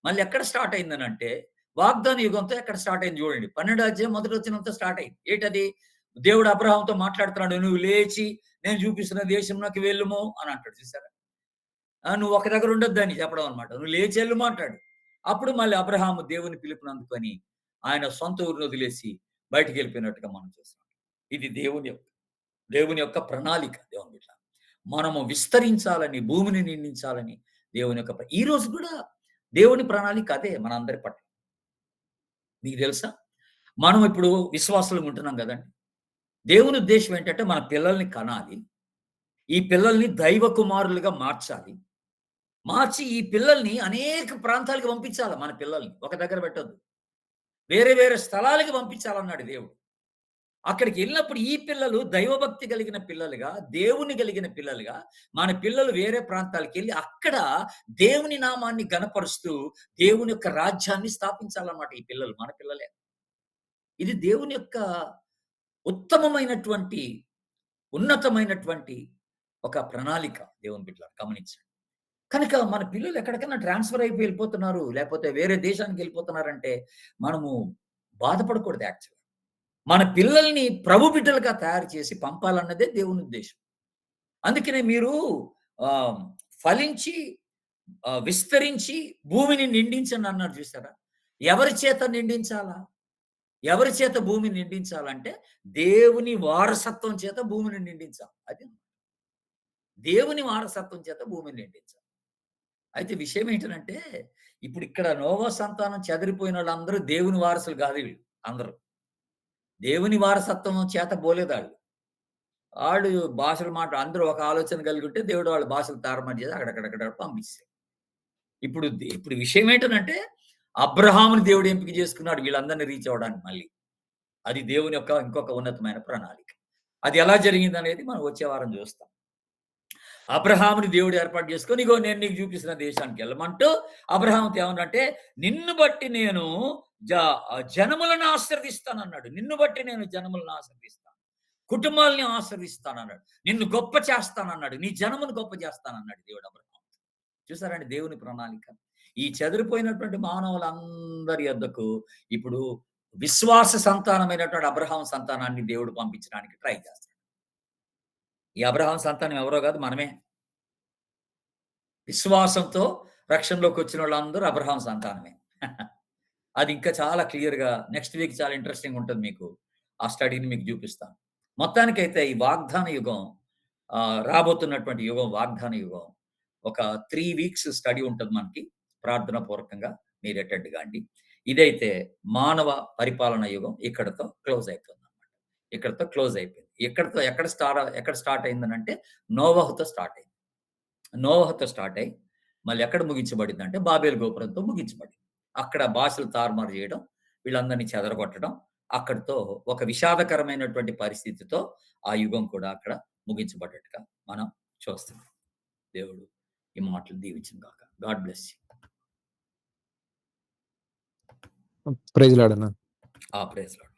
మళ్ళీ ఎక్కడ స్టార్ట్ అయిందనంటే, వాగ్దాన యుగంతో ఎక్కడ స్టార్ట్ అయింది చూడండి. 12 అధ్యాయం మొదటి వచనంతో స్టార్ట్ అయింది. ఏంటది? దేవుడు అబ్రాహాముతో మాట్లాడుతున్నాడు. "నువ్వు లేచి నేను చూపిస్తున్న దేశంలోకి వెళ్ళుము" అని అంటాడు చూసారా? నువ్వు ఒక దగ్గర ఉండొద్దని చెప్పడం అన్నమాట. "నువ్వు లేచి ఎళ్ళుము" అంటాడు. అప్పుడు మళ్ళీ అబ్రాహాము దేవుని పిలుపునందుకొని ఆయన సొంత ఊరిని వదిలేసి బయటికెళ్ళిపోయినట్టుగా మనం చూస్తాం. ఇది దేవుని యొక్క ప్రణాళిక దేవుని బిడ్డ. మనము విస్తరించాలని, భూమిని నిండించాలని దేవుని యొక్క ఈ రోజు కూడా దేవుని ప్రణాళిక అదే మనందరి పట్ల. మీకు తెలుసా? మనం ఇప్పుడు విశ్వాసులుగా ఉంటున్నాం గదండీ! దేవుని ఉద్దేశ్యం ఏంటంటే మన పిల్లల్ని కనాలి. ఈ పిల్లల్ని దైవ కుమారులుగా మార్చాలి. మార్చి ఈ పిల్లల్ని అనేక ప్రాంతాలకు పంపించాలి మన పిల్లల్ని. ఒక దగ్గర పెట్టొద్దు. వేరే వేరే స్థలాలకి పంపించాలన్నాడు దేవుడు. అక్కడికెళ్ళినప్పుడు ఈ పిల్లలు దైవభక్తి కలిగిన పిల్లలుగా, దేవుని కలిగిన పిల్లలుగా, మన పిల్లలు వేరే ప్రాంతాలకెళ్ళి అక్కడ దేవుని నామాన్ని ఘనపరుస్తూ, దేవుని యొక్క రాజ్యాన్ని స్థాపించాలన్నమాట ఈ పిల్లలు. మన పిల్లలే. ఇది దేవుని యొక్క ఉత్తమమైనటువంటి, ఉన్నతమైనటువంటి ఒక ప్రణాళిక దేవుని బిడ్డలారా గమనించండి. కనుక మన పిల్లలు ఎక్కడికన్నా ట్రాన్స్‌ఫర్ అయిపోయి ఎళ్ళిపోతున్నారు, లేపోతే వేరే దేశానికెళ్ళిపోతున్నారంటే, మనము బాధపడకూడదు యాక్చువల్‌గా. మన పిల్లల్ని ప్రభు బిడ్డలుగా తయారు చేసి పంపాలన్నదే దేవుని ఉద్దేశ్యం. అందుకనే మీరు ఆహ్, ఫలించి విస్తరించి భూమిని నిండించండి అన్నాడు చూసారా? ఎవరి చేత నిండించాలా? ఎవరి చేత భూమిని నిండించాలంటే, దేవుని వారసత్వం చేత భూమిని నిండించాలి. అది దేవుని వారసత్వం చేత భూమిని నిండించాలి. అయితే విషయం ఏంటనంటే, ఇప్పుడిక్కడ నోవా సంతానం చెదిరిపోయినోళ్ళందరూ దేవుని వారసులు గాదు వీళ్ళు అందరూ. దేవుని వారసత్వం చేత బోలేదాళ్ళు. ఆళ్ళు భాషలు అందరూ ఒక ఆలోచన కలిగుంటే దేవుడు వాళ్ళ భాషలు తారుమారు చేసి అక్కడక్కడక్కడ పంపించేసాడు. ఇప్పుడు విషయం ఏంటనంటే, అబ్రహాముని దేవుడు ఎంపిక చేసుకున్నాడు వీళ్ళందరిని రీచ్ అవ్వడానికి మళ్ళీ. అది దేవుని యొక్క ఇంకొక ఉన్నతమైన ప్రణాళిక. అది ఎలా జరిగిందనేది మనం వచ్చే వారం చూస్తాం. అబ్రహాముని దేవుడు ఏర్పాటు చేసుకొని, ఇగో నేను నీకు చూపిస్తున్న దేశానికెళ్ళమంటూ అబ్రహాముతో ఏమన్నాడంటే, నిన్ను బట్టి నేను జ జనములను ఆశీర్వదిస్తానన్నాడు. నిన్ను బట్టి నేను జనములను ఆశీర్వదిస్తాను. కుటుంబాల్ని ఆశీర్వదిస్తానన్నాడు. నిన్ను గొప్ప చేస్తానన్నాడు. నీ జనమును గొప్ప చేస్తానన్నాడు దేవుడు అబ్రహాముతో. చూసారండి దేవుని ప్రణాళిక. ఈ చెదిరిపోయినటువంటి మానవులందరి యొద్దకు ఇప్పుడు విశ్వాస సంతానమైనటువంటి అబ్రహాం సంతానాన్ని దేవుడు పంపించడానికి ట్రై చేస్తాడు. ఈ అబ్రహాం సంతానం ఎవరో కాదు మనమే. విశ్వాసంతో రక్షణలోకొచ్చినోళ్ళందరూ అబ్రహాం సంతానమే. అది ఇంకా చాలా క్లియర్‌గా నెక్స్ట్ వీక్ చాలా ఇంట్రెస్టింగ్ ఉంటది మీకు. ఆ స్టడీని మీకు చూపిస్తాను. మొత్తానికైతే ఈ వాగ్దాన యుగం రాబోతున్నటువంటి యుగం వాగ్దాన యుగం. ఒక 3 వీక్స్ స్టడీ ఉంటది మనకి. ప్రార్థనా పూర్వకంగా మీరు అటెండ్ గాండి. ఇదైతే మానవ పరిపాలన యుగం ఇక్కడితో క్లోజ్ అయితుందన్నమాట. ఇక్కడితో క్లోజ్ అయిపోయింది. ఇక్కడితో ఎక్కడ స్టార్ట్ అయిందనంటే నోవహుతో స్టార్ట్ అయింది. నోవహుతో స్టార్ట్ అయ్యి మళ్ళీ ఎక్కడ ముగించబడిందంటే బాబేలు గోపురంతో ముగించబడింది. అక్కడ భాషలు తారుమారు చేయడం, వీళ్ళందరిని చెదరగొట్టడం, అక్కడితో ఒక విషాదకరమైనటువంటి పరిస్థితితో ఆ యుగం కూడా అక్కడ ముగించబడ్డట్టుగా మనం చూస్తున్నాం. దేవుడు ఈ మాటలు దీవించును గాక. God bless you. Praise Lord అన్న. Praise lord.